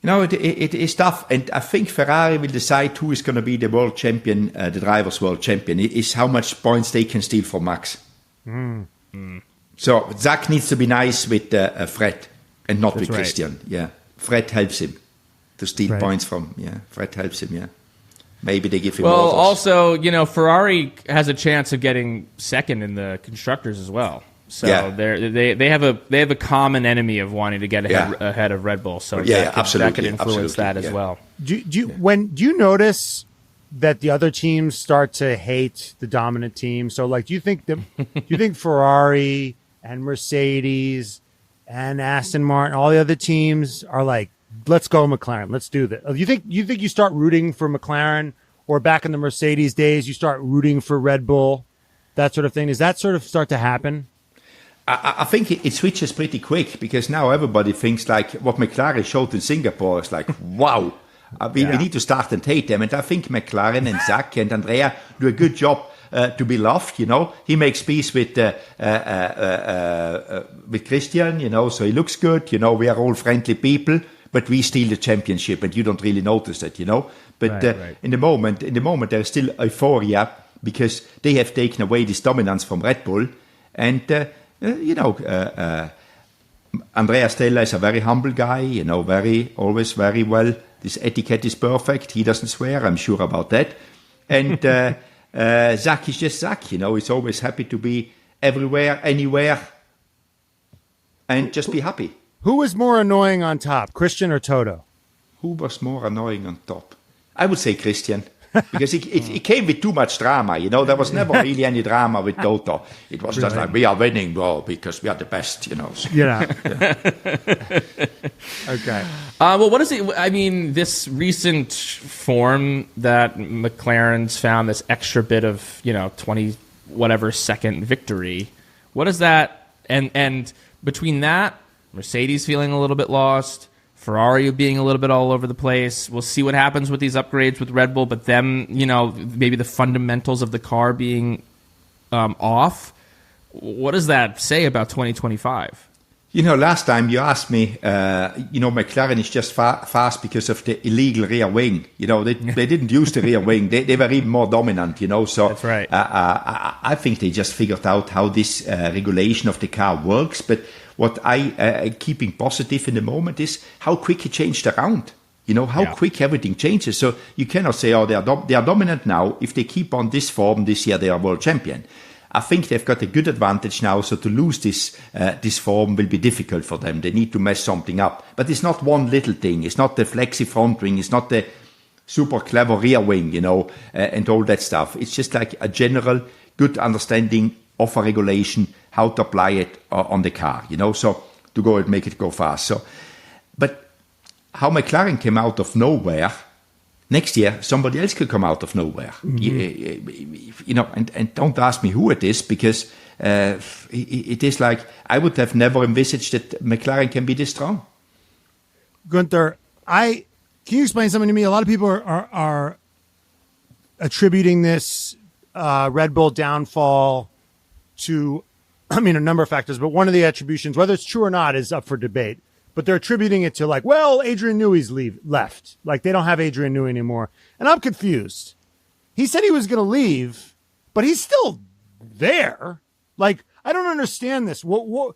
you know, it is tough, and I think Ferrari will decide who is going to be the world champion, the drivers' world champion. It is how much points they can steal from Max. So Zach needs to be nice with Fred and not with Christian. Yeah, Fred helps him to steal points from. Yeah, Fred helps him. Yeah, maybe they give him. Well, orders. also, you know, Ferrari has a chance of getting second in the constructors as well. So they have a common enemy of wanting to get ahead of Red Bull. So that could influence that as well. Do you notice that the other teams start to hate the dominant team? So like, do you think Ferrari and Mercedes and Aston Martin, all the other teams are like, let's go McLaren, let's do this? You think you start rooting for McLaren, or back in the Mercedes days you start rooting for Red Bull, that sort of thing? Does that sort of start to happen? I think it switches pretty quick, because now everybody thinks like what McLaren showed in Singapore is like, wow, we need to start and hate them. And I think McLaren and Zach and Andrea do a good job to be loved, you know. He makes peace with Christian, you know, so he looks good, you know, we are all friendly people. but we steal the championship, and you don't really notice it, But Right. in the moment, there's still euphoria because they have taken away this dominance from Red Bull, and Andrea Stella is a very humble guy, always very well. This etiquette is perfect. He doesn't swear, I'm sure about that. And Zach is just Zach, He's always happy to be everywhere, anywhere, and just be happy. Who was more annoying on top, Christian or Toto? Who was more annoying on top? I would say Christian. Because it came with too much drama, There was never really any drama with Toto. It was just like, we are winning, bro, because we are the best, So, Yeah. Okay. Well, what is it? I mean, this recent form that McLaren's found, this extra bit of 20 whatever second victory. What is that? And between that, Mercedes feeling a little bit lost, Ferrari being a little bit all over the place. We'll see what happens with these upgrades with Red Bull, but them, maybe the fundamentals of the car being off. What does that say about 2025? Last time you asked me, McLaren is just fast because of the illegal rear wing. They didn't use the rear wing. They were even more dominant, So that's right. I think they just figured out how this regulation of the car works. But what I keeping positive in the moment is how quick it changed around. How quick everything changes. So you cannot say, they are dominant now. If they keep on this form this year, they are world champion. I think they've got a good advantage now, so to lose this form will be difficult for them. They need to mess something up. But it's not one little thing. It's not the flexi front wing. It's not the super clever rear wing, and all that stuff. It's just like a general good understanding of a regulation, how to apply it on the car, so to go and make it go fast. So, but how McLaren came out of nowhere, next year, somebody else could come out of nowhere. And don't ask me who it is, because it is like I would have never envisaged that McLaren can be this strong. Guenther, can you explain something to me? A lot of people are attributing this Red Bull downfall to, a number of factors, but one of the attributions, whether it's true or not, is up for debate. But they're attributing it to Adrian Newey's left. Like, they don't have Adrian Newey anymore. And I'm confused. He said he was going to leave, but he's still there. Like, I don't understand this. What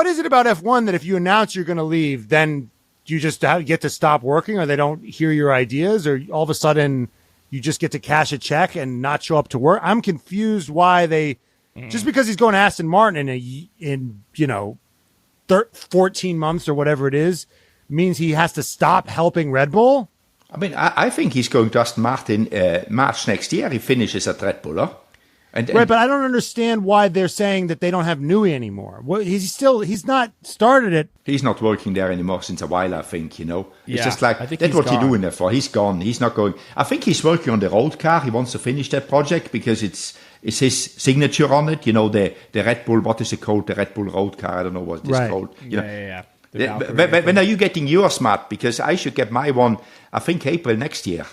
is it about F1 that if you announce you're going to leave, then you just get to stop working, or they don't hear your ideas, or all of a sudden you just get to cash a check and not show up to work? I'm confused why they, just because he's going to Aston Martin in 14 months or whatever it is, means he has to stop helping Red Bull? I think he's going to Aston Martin March next year. He finishes at Red Bull, huh? Right, but I don't understand why they're saying that they don't have Newey anymore. Well, he's not started it. He's not working there anymore since a while, I think, It's just like, that's what he's doing there for. He's gone. He's not going. I think he's working on the road car. He wants to finish that project because it's his signature on it. The Red Bull, what is it called? The Red Bull road car. I don't know what it's called. Yeah. When are you getting yours, Matt? Because I should get my one, I think, April next year.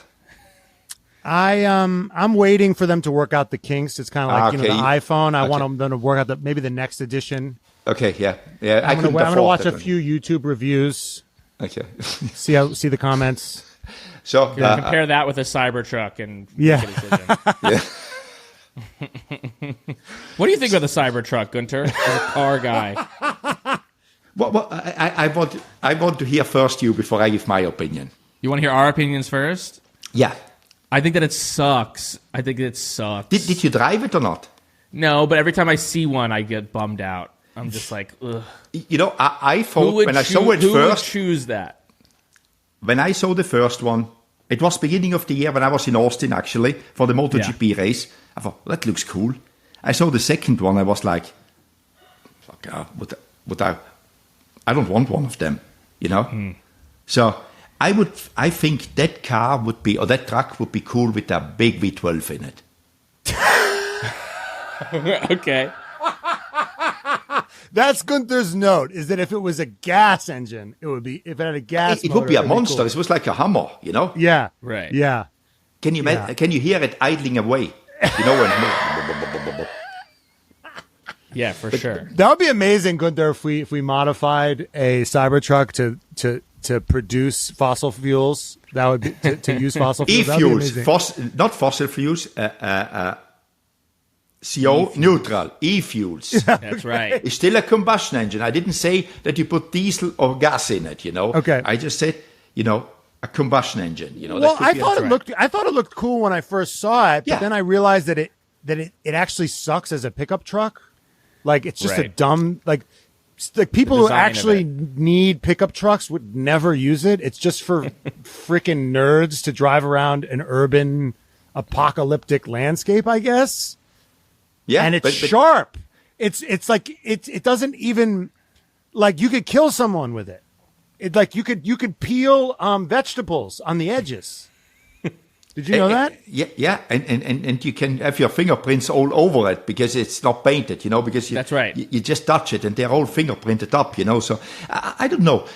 I'm waiting for them to work out the kinks. It's kind of like the iPhone. I want them to work out maybe the next edition. Okay, yeah. I'm going to watch a few YouTube reviews. Okay. see the comments. So compare that with a Cybertruck and make a decision. Yeah. What do you think about the Cybertruck, Guenther, as a car guy? Well, I want to hear first you before I give my opinion. You want to hear our opinions first? Yeah. I think that it sucks. Did you drive it or not? No, but every time I see one, I get bummed out. I'm just like, ugh. I thought when I saw it first. Who would choose that? When I saw the first one, it was beginning of the year when I was in Austin, actually, for the MotoGP race. I thought, that looks cool. I saw the second one. I was like, fuck, I don't want one of them, So I think that car would be, or that truck would be cool with a big V12 in it. Okay. That's Guenther's note, is that if it was a gas engine, it would be, if it had a gas it motor, would be a it'd monster. cool. It was like a Hummer, Yeah. Right. Yeah. Can you hear it idling away? When Yeah, for sure. That would be amazing, Guenther, if we modified a Cybertruck to to produce fossil fuels. That would be to use fossil fuels. E-fuels, not fossil fuels. CO neutral, e-fuels. That's right. It's still a combustion engine. I didn't say that you put diesel or gas in it, Okay. I just said, a combustion engine, Well, I thought it looked cool when I first saw it, but then I realized that it actually sucks as a pickup truck. Like, it's just a dumb, like people who actually need pickup trucks would never use it. It's just for freaking nerds to drive around an urban apocalyptic landscape, I guess. Yeah, and it's sharp. It's like it doesn't even, like, you could kill someone with it. It, like, you could peel vegetables on the edges. Did you know that? Yeah, and you can have your fingerprints all over it because it's not painted, because that's right. You just touch it and they're all fingerprinted up, So I don't know,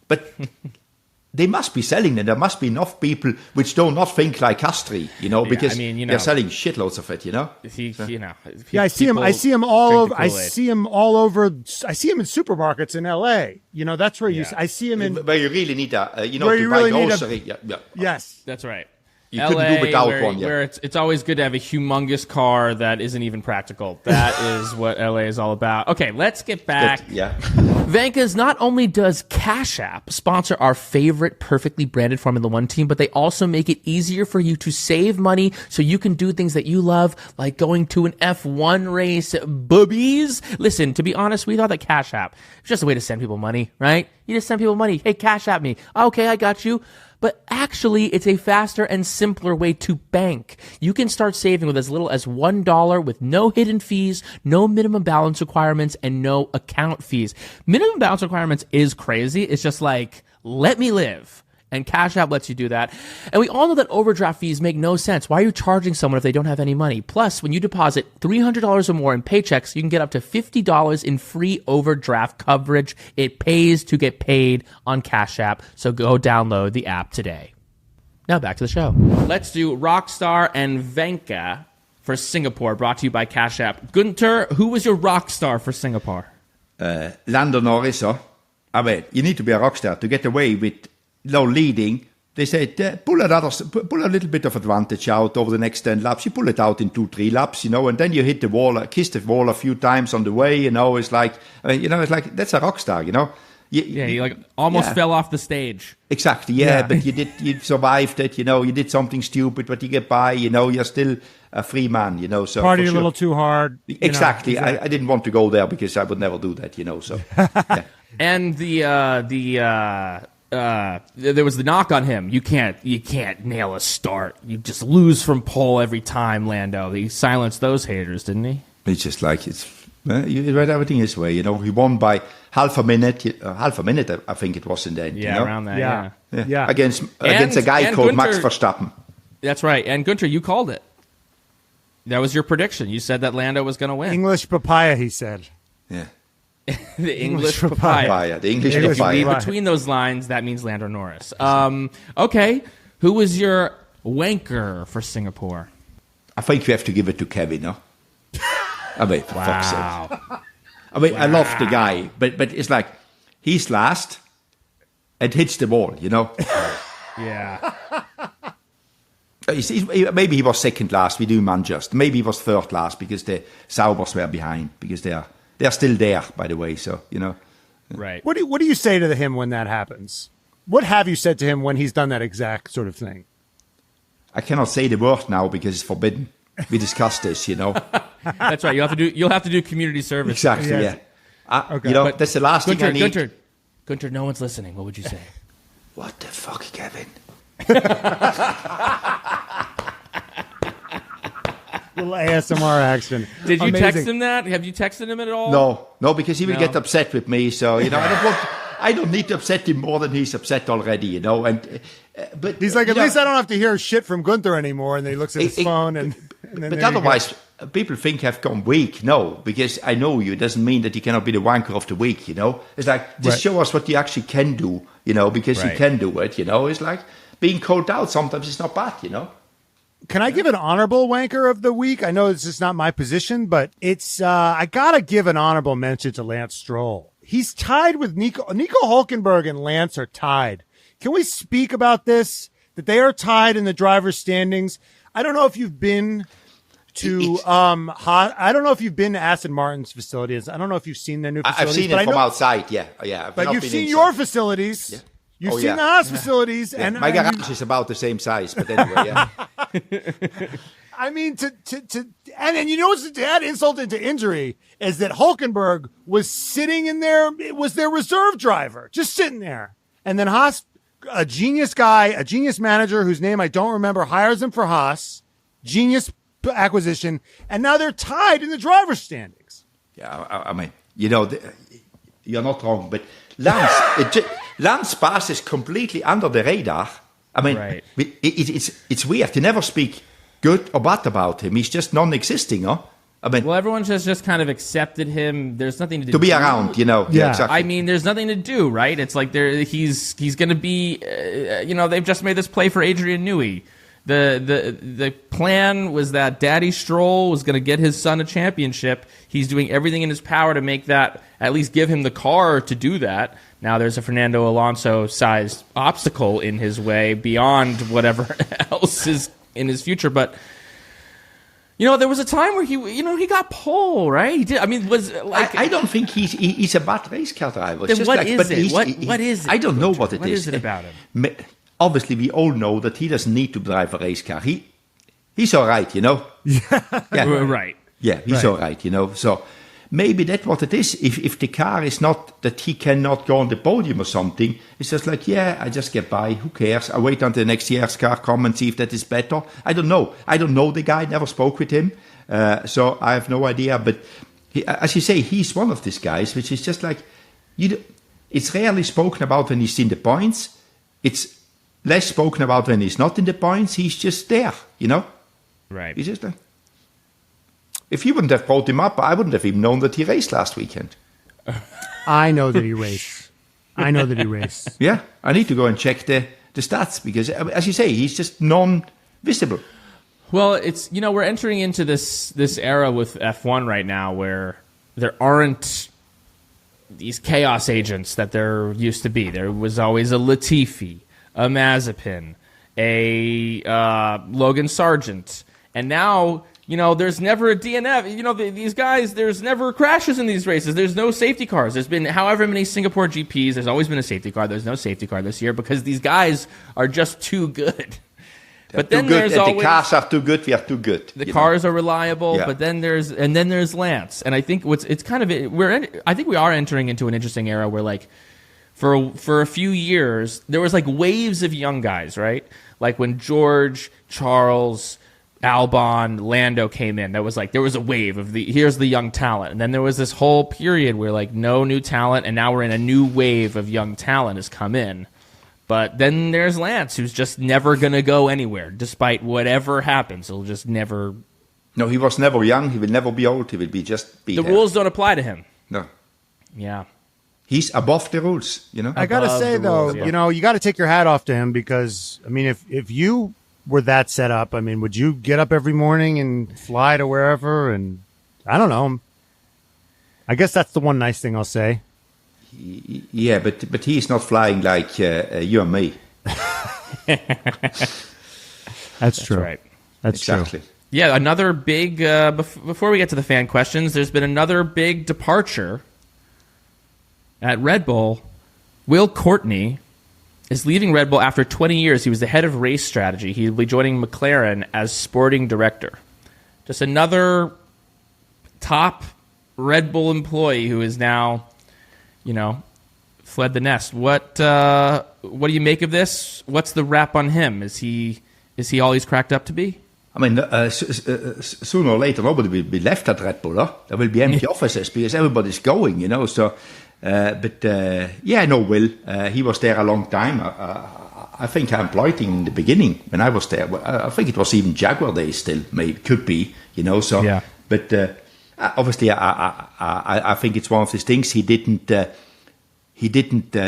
but they must be selling them. There must be enough people which do not think like us three, because they're selling shitloads of it, I see them. I see them all over. I see them all over. I see them in supermarkets in L.A. That's where I see them in. Where you really need to really buy need grocery. Yes, that's right. You couldn't do without one. Where it's always good to have a humongous car that isn't even practical. That is what LA is all about. Okay, let's get back. Vankas, not only does Cash App sponsor our favorite perfectly branded Formula One team, but they also make it easier for you to save money so you can do things that you love, like going to an F1 race. Boobies. Listen, to be honest, we thought that Cash App was just a way to send people money, right? You just send people money. Hey, Cash App me. Okay, I got you. But actually, it's a faster and simpler way to bank. You can start saving with as little as $1 with no hidden fees, no minimum balance requirements, and no account fees. Minimum balance requirements is crazy. It's just like, let me live. And Cash App lets you do that. And we all know that overdraft fees make no sense. Why are you charging someone if they don't have any money? Plus, when you deposit $300 or more in paychecks, you can get up to $50 in free overdraft coverage. It pays to get paid on Cash App. So go download the app today. Now back to the show. Let's do Rockstar and Wanker for Singapore, brought to you by Cash App. Guenther, who was your rockstar for Singapore? Lando Norris. I mean, you need to be a rockstar to get away with leading. They said pull a little bit of advantage out over the next 10 laps. You pull it out in 2-3 laps, and then you hit the wall, kiss the wall a few times on the way. It's like, it's like, that's a rock star. You like almost fell off the stage. Exactly, but you survived it. You did something stupid, but you get by. You're still a free man. So partied a little too hard. Exactly. I didn't want to go there because I would never do that. So yeah. And there was the knock on him. You can't nail a start. You just lose from pole every time, Lando. He silenced those haters, didn't he? It's just like you read everything his way. He won by half a minute. I think it was in the end. Yeah, around that. Yeah. Against a guy called Guenther, Max Verstappen. That's right. And Guenther, you called it. That was your prediction. You said that Lando was going to win. English papaya, he said. Yeah. The English papaya. The English If you papaya. read between those lines, that means Lando Norris. Okay. Who was your wanker for Singapore? I think you have to give it to Kevin, no? I mean, for fuck's sake. I mean, I love the guy, but it's like, he's last and hits the ball, Yeah. Maybe he was second last, we do him unjust. Maybe he was third last because the Saubers were behind, because they're still there, by the way, so, Right. What do you say to him when that happens? What have you said to him when he's done that exact sort of thing? I cannot say the word now because it's forbidden. We discussed this, That's right. You'll have to do community service. Exactly, Yes. yeah. Okay. But that's the last thing I need. Guenther, no one's listening. What would you say? What the fuck, Kevin? Little ASMR action. Did you Amazing. text him that? Have you texted him at all? No, because he will get upset with me. So I don't need to upset him more than he's upset already. But he's like, at least I don't have to hear shit from Guenther anymore. And then he looks at his phone, and then but otherwise, people think I've gone weak. No, because I know you. It doesn't mean that you cannot be the wanker of the week. It's like, just show us what you actually can do. Because you can do it. It's like being called out. Sometimes it's not bad. Can I give an honorable wanker of the week? I know this is not my position, but it's I gotta give an honorable mention to Lance Stroll. He's tied with Nico Hülkenberg and Lance are tied. Can we speak about this? That they are tied in the driver's standings. I don't know if you've been to I don't know if you've been to Aston Martin's facilities. I don't know if you've seen their new facilities. I've seen it from outside. Yeah. But you've seen your facilities. Yeah. You've seen the Haas facilities, and my garage is about the same size. But anyway, yeah. I mean, and you know what's to add insult into injury is that Hülkenberg was sitting in there. It was their reserve driver, just sitting there, and then Haas, a genius guy, a genius manager whose name I don't remember, hires him for Haas. Genius acquisition, and now they're tied in the driver's standings. Yeah, I mean, you know, you're not wrong, but Lance passes completely under the radar. I mean, it's weird. You never speak good or bad about him. He's just non-existing, huh? I mean, well, everyone just kind of accepted him. There's nothing to be around, you know. Yeah, exactly. I mean, there's nothing to do, right? It's like he's going to be, they've just made this play for Adrian Newey. The plan was that Daddy Stroll was going to get his son a championship. He's doing everything in his power to make that, at least give him the car to do that. Now there's a Fernando Alonso-sized obstacle in his way beyond whatever else is in his future. But, there was a time where he got pole, right? He did. I mean, was like I don't think he's a bad race car driver. Then what is it? What is it? I don't know what it is. What is it about him? Obviously, we all know that he doesn't need to drive a race car. He's all right, Yeah. Right. Yeah, he's all right, So maybe that's what it is. If the car is not that he cannot go on the podium or something, it's just like, I just get by. Who cares? I wait until next year's car come and see if that is better. I don't know. I don't know the guy. Never spoke with him, so I have no idea. But as you say, he's one of these guys, which is just like it's rarely spoken about when he's in the points. It's less spoken about when he's not in the points. He's just there, Right. He's just there. If you wouldn't have brought him up, I wouldn't have even known that he raced last weekend. I know that he raced. Yeah, I need to go and check the stats because, as you say, he's just non-visible. Well, it's we're entering into this era with F1 right now where there aren't these chaos agents that there used to be. There was always a Latifi, a Mazepin, a Logan Sargent, and now there's never a DNF. These guys, there's never crashes in these races. There's no safety cars. There's been however many Singapore GPs. There's always been a safety car. There's no safety car this year because these guys are just too good. But then there's always the cars are too good. We are too good. The cars are reliable, but then there's Lance, and I think I think we are entering into an interesting era where like. For a few years, there was like waves of young guys, right? Like when George, Charles, Albon, Lando came in, there was a wave of here's the young talent. And then there was this whole period where like no new talent, and now we're in a new wave of young talent has come in. But then there's Lance, who's just never going to go anywhere, despite whatever happens. He'll just never... No, he was never young. He will never be old. He will be The rules don't apply to him. No. Yeah. He's above the rules, I got to say, though, you got to take your hat off to him because, I mean, if you were that set up, I mean, would you get up every morning and fly to wherever? And I don't know. I guess that's the one nice thing I'll say. Yeah, but he's not flying like you and me. That's true. Right. That's exactly. True. Yeah, another big, before we get to the fan questions, there's been another big departure at Red Bull. Will Courtney is leaving Red Bull after 20 years. He was the head of race strategy. He'll be joining McLaren as sporting director. Just another top Red Bull employee who is now, fled the nest. What do you make of this? What's the rap on him? Is he all he's cracked up to be? I mean, sooner or later, nobody will be left at Red Bull. Huh? There will be empty offices because everybody's going, So. Will. He was there a long time. I think I employed him in the beginning when I was there. I think it was even Jaguar days still. Maybe could be, So, yeah. But obviously, I think it's one of these things. He didn't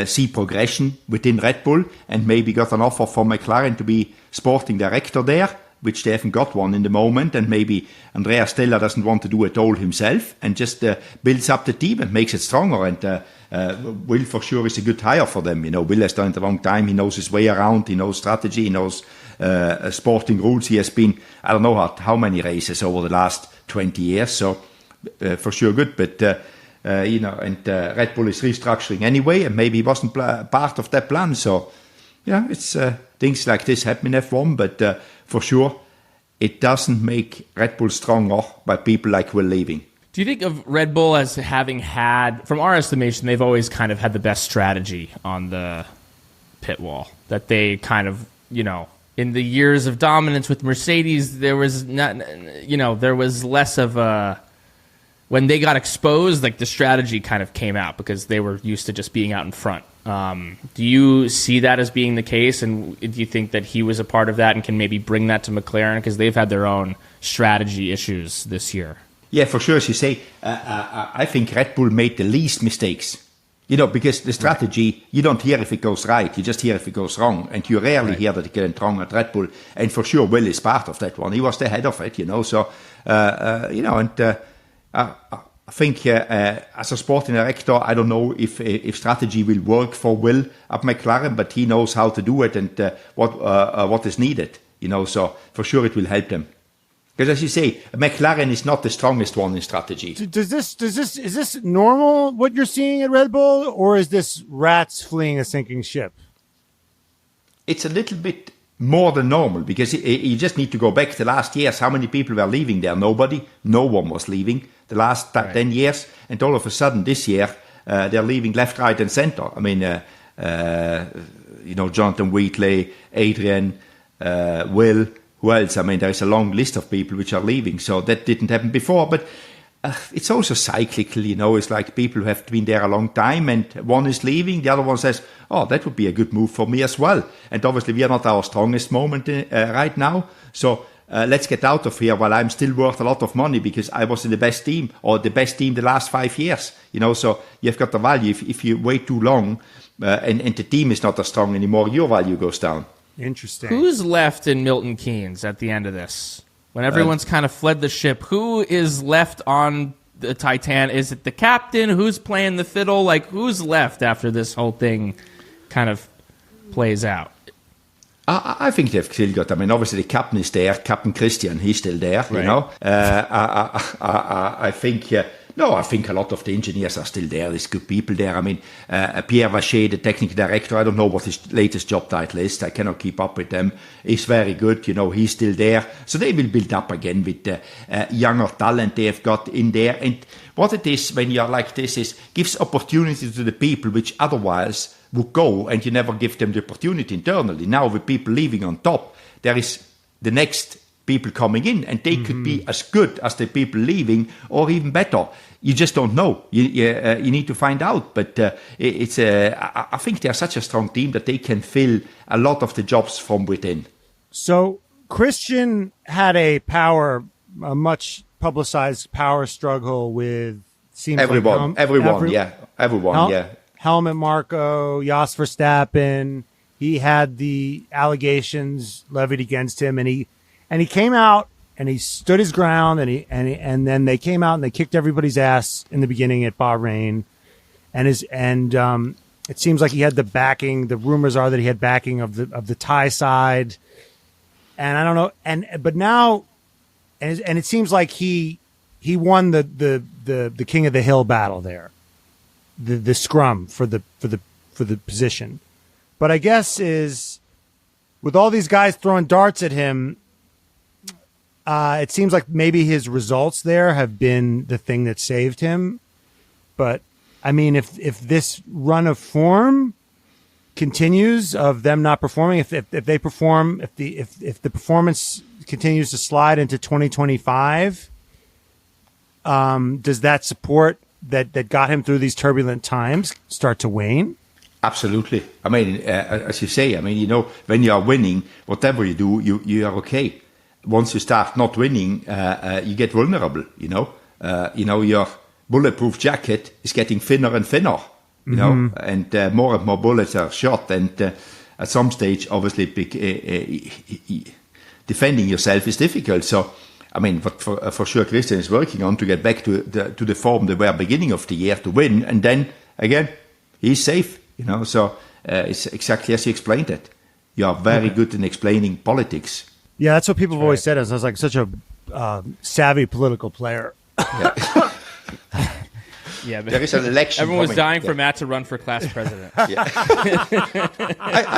see progression within Red Bull, and maybe got an offer from McLaren to be sporting director there. which they haven't got one in the moment, and maybe Andrea Stella doesn't want to do it all himself, and just builds up the team and makes it stronger. And Will for sure is a good hire for them. Will has done it a long time. He knows his way around. He knows strategy. He knows sporting rules. He has been, I don't know how many races over the last 20 years. So for sure good. But Red Bull is restructuring anyway, and maybe he wasn't part of that plan. So, yeah, it's things like this happen in F1, but for sure, it doesn't make Red Bull stronger by people like Will leaving. Do you think of Red Bull as having had, from our estimation, they've always kind of had the best strategy on the pit wall? That they kind of, in the years of dominance with Mercedes, there was not, there was less of a. When they got exposed, like the strategy kind of came out because they were used to just being out in front. Do you see that as being the case? And do you think that he was a part of that and can maybe bring that to McLaren? Because they've had their own strategy issues this year. Yeah, for sure. As you say, I think Red Bull made the least mistakes. Because the strategy, you don't hear if it goes right, you just hear if it goes wrong. And you rarely hear that it went wrong at Red Bull. And for sure, Will is part of that one. He was the head of it, So, I think as a sporting director, I don't know if strategy will work for Will at McLaren, but he knows how to do it and what is needed. So for sure it will help them. Because as you say, McLaren is not the strongest one in strategy. Is this normal what you're seeing at Red Bull, or is this rats fleeing a sinking ship? It's a little bit more than normal, because you just need to go back to last years. How many people were leaving there? Nobody. No one was leaving the last 10 years. And all of a sudden this year, they're leaving left, right, and center. I mean, Jonathan Wheatley, Adrian, Will, who else? I mean, there's a long list of people which are leaving. So that didn't happen before. But it's also cyclical, It's like people who have been there a long time, and one is leaving, the other one says, oh, that would be a good move for me as well. And obviously we are not our strongest moment right now. So let's get out of here while I'm still worth a lot of money because I was in the best team, or the best team the last 5 years. So you've got the value. If you wait too long and the team is not as strong anymore, your value goes down. Interesting. Who's left in Milton Keynes at the end of this? When everyone's kind of fled the ship, who is left on the Titan? Is it the captain? Who's playing the fiddle? Like, who's left after this whole thing kind of plays out? I think they've still got, obviously the captain is there, Captain Christian, he's still there, right. I think a lot of the engineers are still there. There's good people there. Pierre Vacher, the technical director, I don't know what his latest job title is. I cannot keep up with them. He's very good. He's still there. So they will build up again with younger talent they have got in there. And what it is when you're like this is gives opportunity to the people which otherwise would go, and you never give them the opportunity internally. Now with people leaving on top, there is the next people coming in, and they could be as good as the people leaving, or even better. You just don't know. You need to find out. But I think they're such a strong team that they can fill a lot of the jobs from within. So Christian had a much publicized power struggle with everyone. Helmut Marko, Jos Verstappen. He had the allegations levied against him, and he came out and he stood his ground, and then they came out and they kicked everybody's ass in the beginning at Bahrain, and it seems like he had the backing. The rumors are that he had backing of the Thai side, and I don't know, but now, and it seems like he won the King of the Hill battle there. The scrum for the position, but I guess is with all these guys throwing darts at him, it seems like maybe his results there have been the thing that saved him. But if this run of form continues of them not performing, if they perform, if the performance continues to slide into 2025, does that support that got him through these turbulent times start to wane? Absolutely. As you say, when you are winning, whatever you do, you are okay. Once you start not winning, you get vulnerable. Your bulletproof jacket is getting thinner and thinner. And more and more bullets are shot. And at some stage, obviously, defending yourself is difficult. So, I mean, what for sure Christian is working on to get back to the form they were beginning of the year to win, and then again he's safe. So it's exactly as you explained it. You are very good in explaining politics. Yeah, that's what people have always said. I was like such a savvy political player. Yeah. Yeah, but There is an election. everyone was coming. dying for Matt to run for class president. I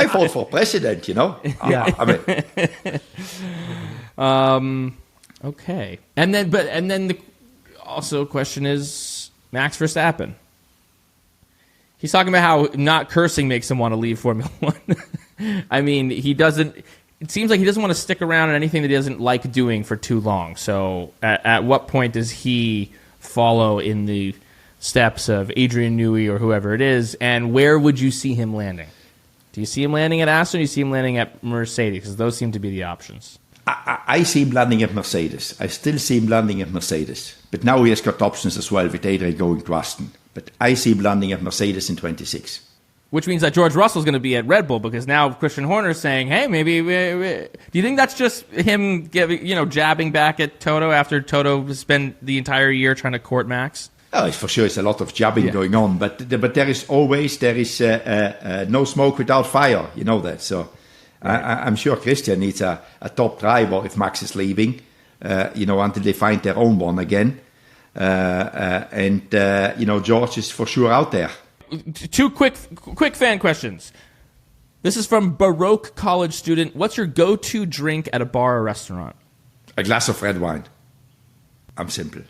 fought for president. Yeah. I mean, Okay, and then the question is Max Verstappen. He's talking about how not cursing makes him want to leave Formula One. I mean, he doesn't. It seems like he doesn't want to stick around in anything that he doesn't like doing for too long. So, at what point does he follow in the steps of Adrian Newey or whoever it is, and where would you see him landing? Do you see him landing at Aston, or do you see him landing at Mercedes? Because those seem to be the options. I see him landing at Mercedes. I still see him landing at Mercedes. But now he has got options as well with Adrian going to Aston. But I see him landing at Mercedes in 26. Which means that George Russell's going to be at Red Bull, because now Christian Horner's saying, hey, maybe... do you think that's just him jabbing back at Toto after Toto spent the entire year trying to court Max? Oh, for sure, it's a lot of jabbing going on. But there is no smoke without fire. You know that. So I'm sure Christian needs a top driver if Max is leaving, until they find their own one again. George is for sure out there. Two quick fan questions. This is from Baroque College student. What's your go-to drink at a bar or restaurant? A glass of red wine. I'm simple.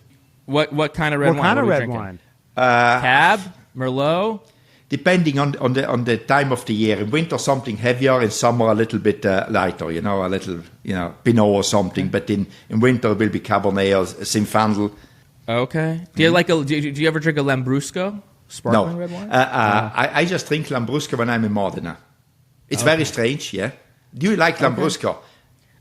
What kind of red wine? What kind of red drinking? wine? Cab, Merlot. Depending on the time of the year. In winter, something heavier. In summer, a little bit lighter. A little Pinot or something. But in winter, it will be Cabernet or Zinfandel. Okay. Do you do you ever drink a Lambrusco? Sparkling red wine? I just drink Lambrusco when I'm in Modena. It's very strange, yeah. Do you like Lambrusco?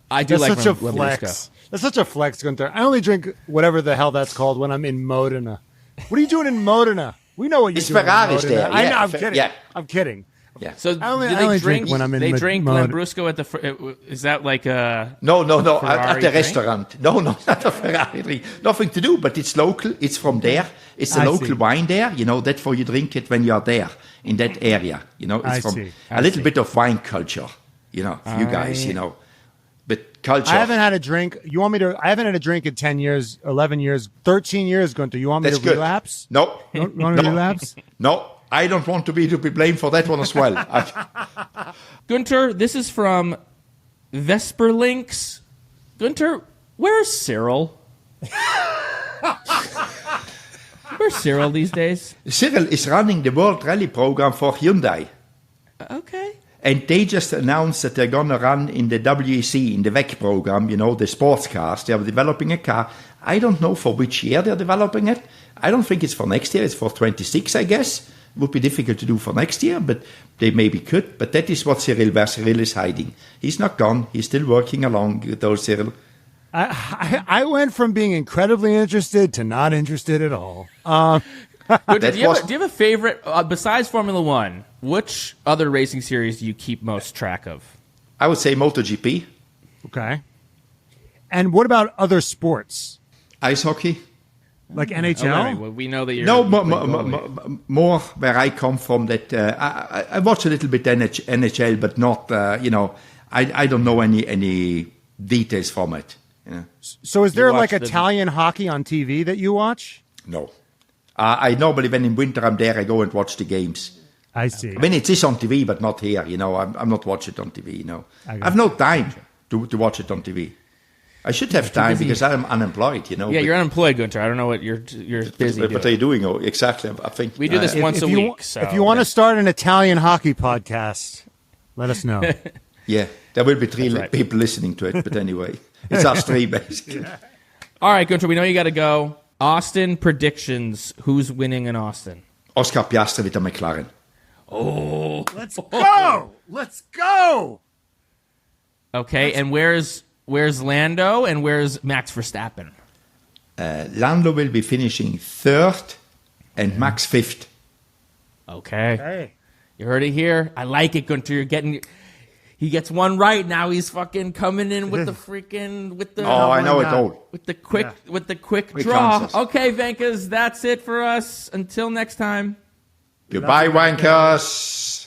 I do That's like such a Lambrusco. flex. That's such a flex, Guenther. I only drink whatever the hell that's called when I'm in Modena. What are you doing in Modena? We know what you're It's doing. Ferrari's in Modena. there. I Yeah, know. I'm kidding. yeah. I'm kidding. Yeah. So I only do they drink when I'm in They drink Modena. Lambrusco at the. Is that like a? No. Ferrari At the drink? restaurant. No, not a Ferrari drink. Nothing to do, but it's local. It's from there. It's a I local see. wine there. That's for you drink it when you are there in that area. It's I from see. a little bit of wine culture. For you guys. But culture. I haven't had a drink. You want me to? I haven't had a drink in 10 years, 11 years, 13 years, Guenther. You want me That's to good. relapse? No. You want me to relapse? No. I don't want to be blamed for that one as well. Guenther, this is from Vesperlinks. Guenther, where's Cyril? Where's Cyril these days? Cyril is running the World Rally program for Hyundai. Okay. And they just announced that they're going to run in the WEC, in the WEC program, the sports cars. They're developing a car. I don't know for which year they're developing it. I don't think it's for next year. It's for 26, I guess. It would be difficult to do for next year, but they maybe could. But that is where Cyril is hiding. He's not gone. He's still working along with those Cyril. I went from being incredibly interested to not interested at all. Guenther, do you have a favorite, besides Formula One, which other racing series do you keep most track of? I would say MotoGP. Okay. And what about other sports? Ice hockey. Like NHL? Okay, well, we know that you're... No, more where I come from. That I watch a little bit NHL, but not. I don't know any details from it. So is there like watch the- Italian hockey on TV that you watch? No. I normally, when in winter I'm there, I go and watch the games. I see. I mean, it is on TV, but not here. I'm not watching it on TV. I have no time to watch it on TV. I should have time because I'm unemployed. Yeah, you're unemployed, Guenther. I don't know what you're busy What doing. are you doing? Oh, exactly. I think We do this once a week. So. If you want to start an Italian hockey podcast, let us know. Yeah, there will be three right. people listening to it. But anyway, it's us three basically. All right, Guenther, we know you got to go. Austin predictions. Who's winning in Austin? Oscar Piastri with the McLaren. Oh. Let's go! Let's go! Okay, and where's Lando and where's Max Verstappen? Lando will be finishing third and Max fifth. Okay. Hey. You heard it here. I like it, Guenther. He gets one right. Now he's fucking coming in with the freaking I know it all. with the quick draw. Answers. Okay, Vankas, that's it for us. Until next time. Goodbye, wankers.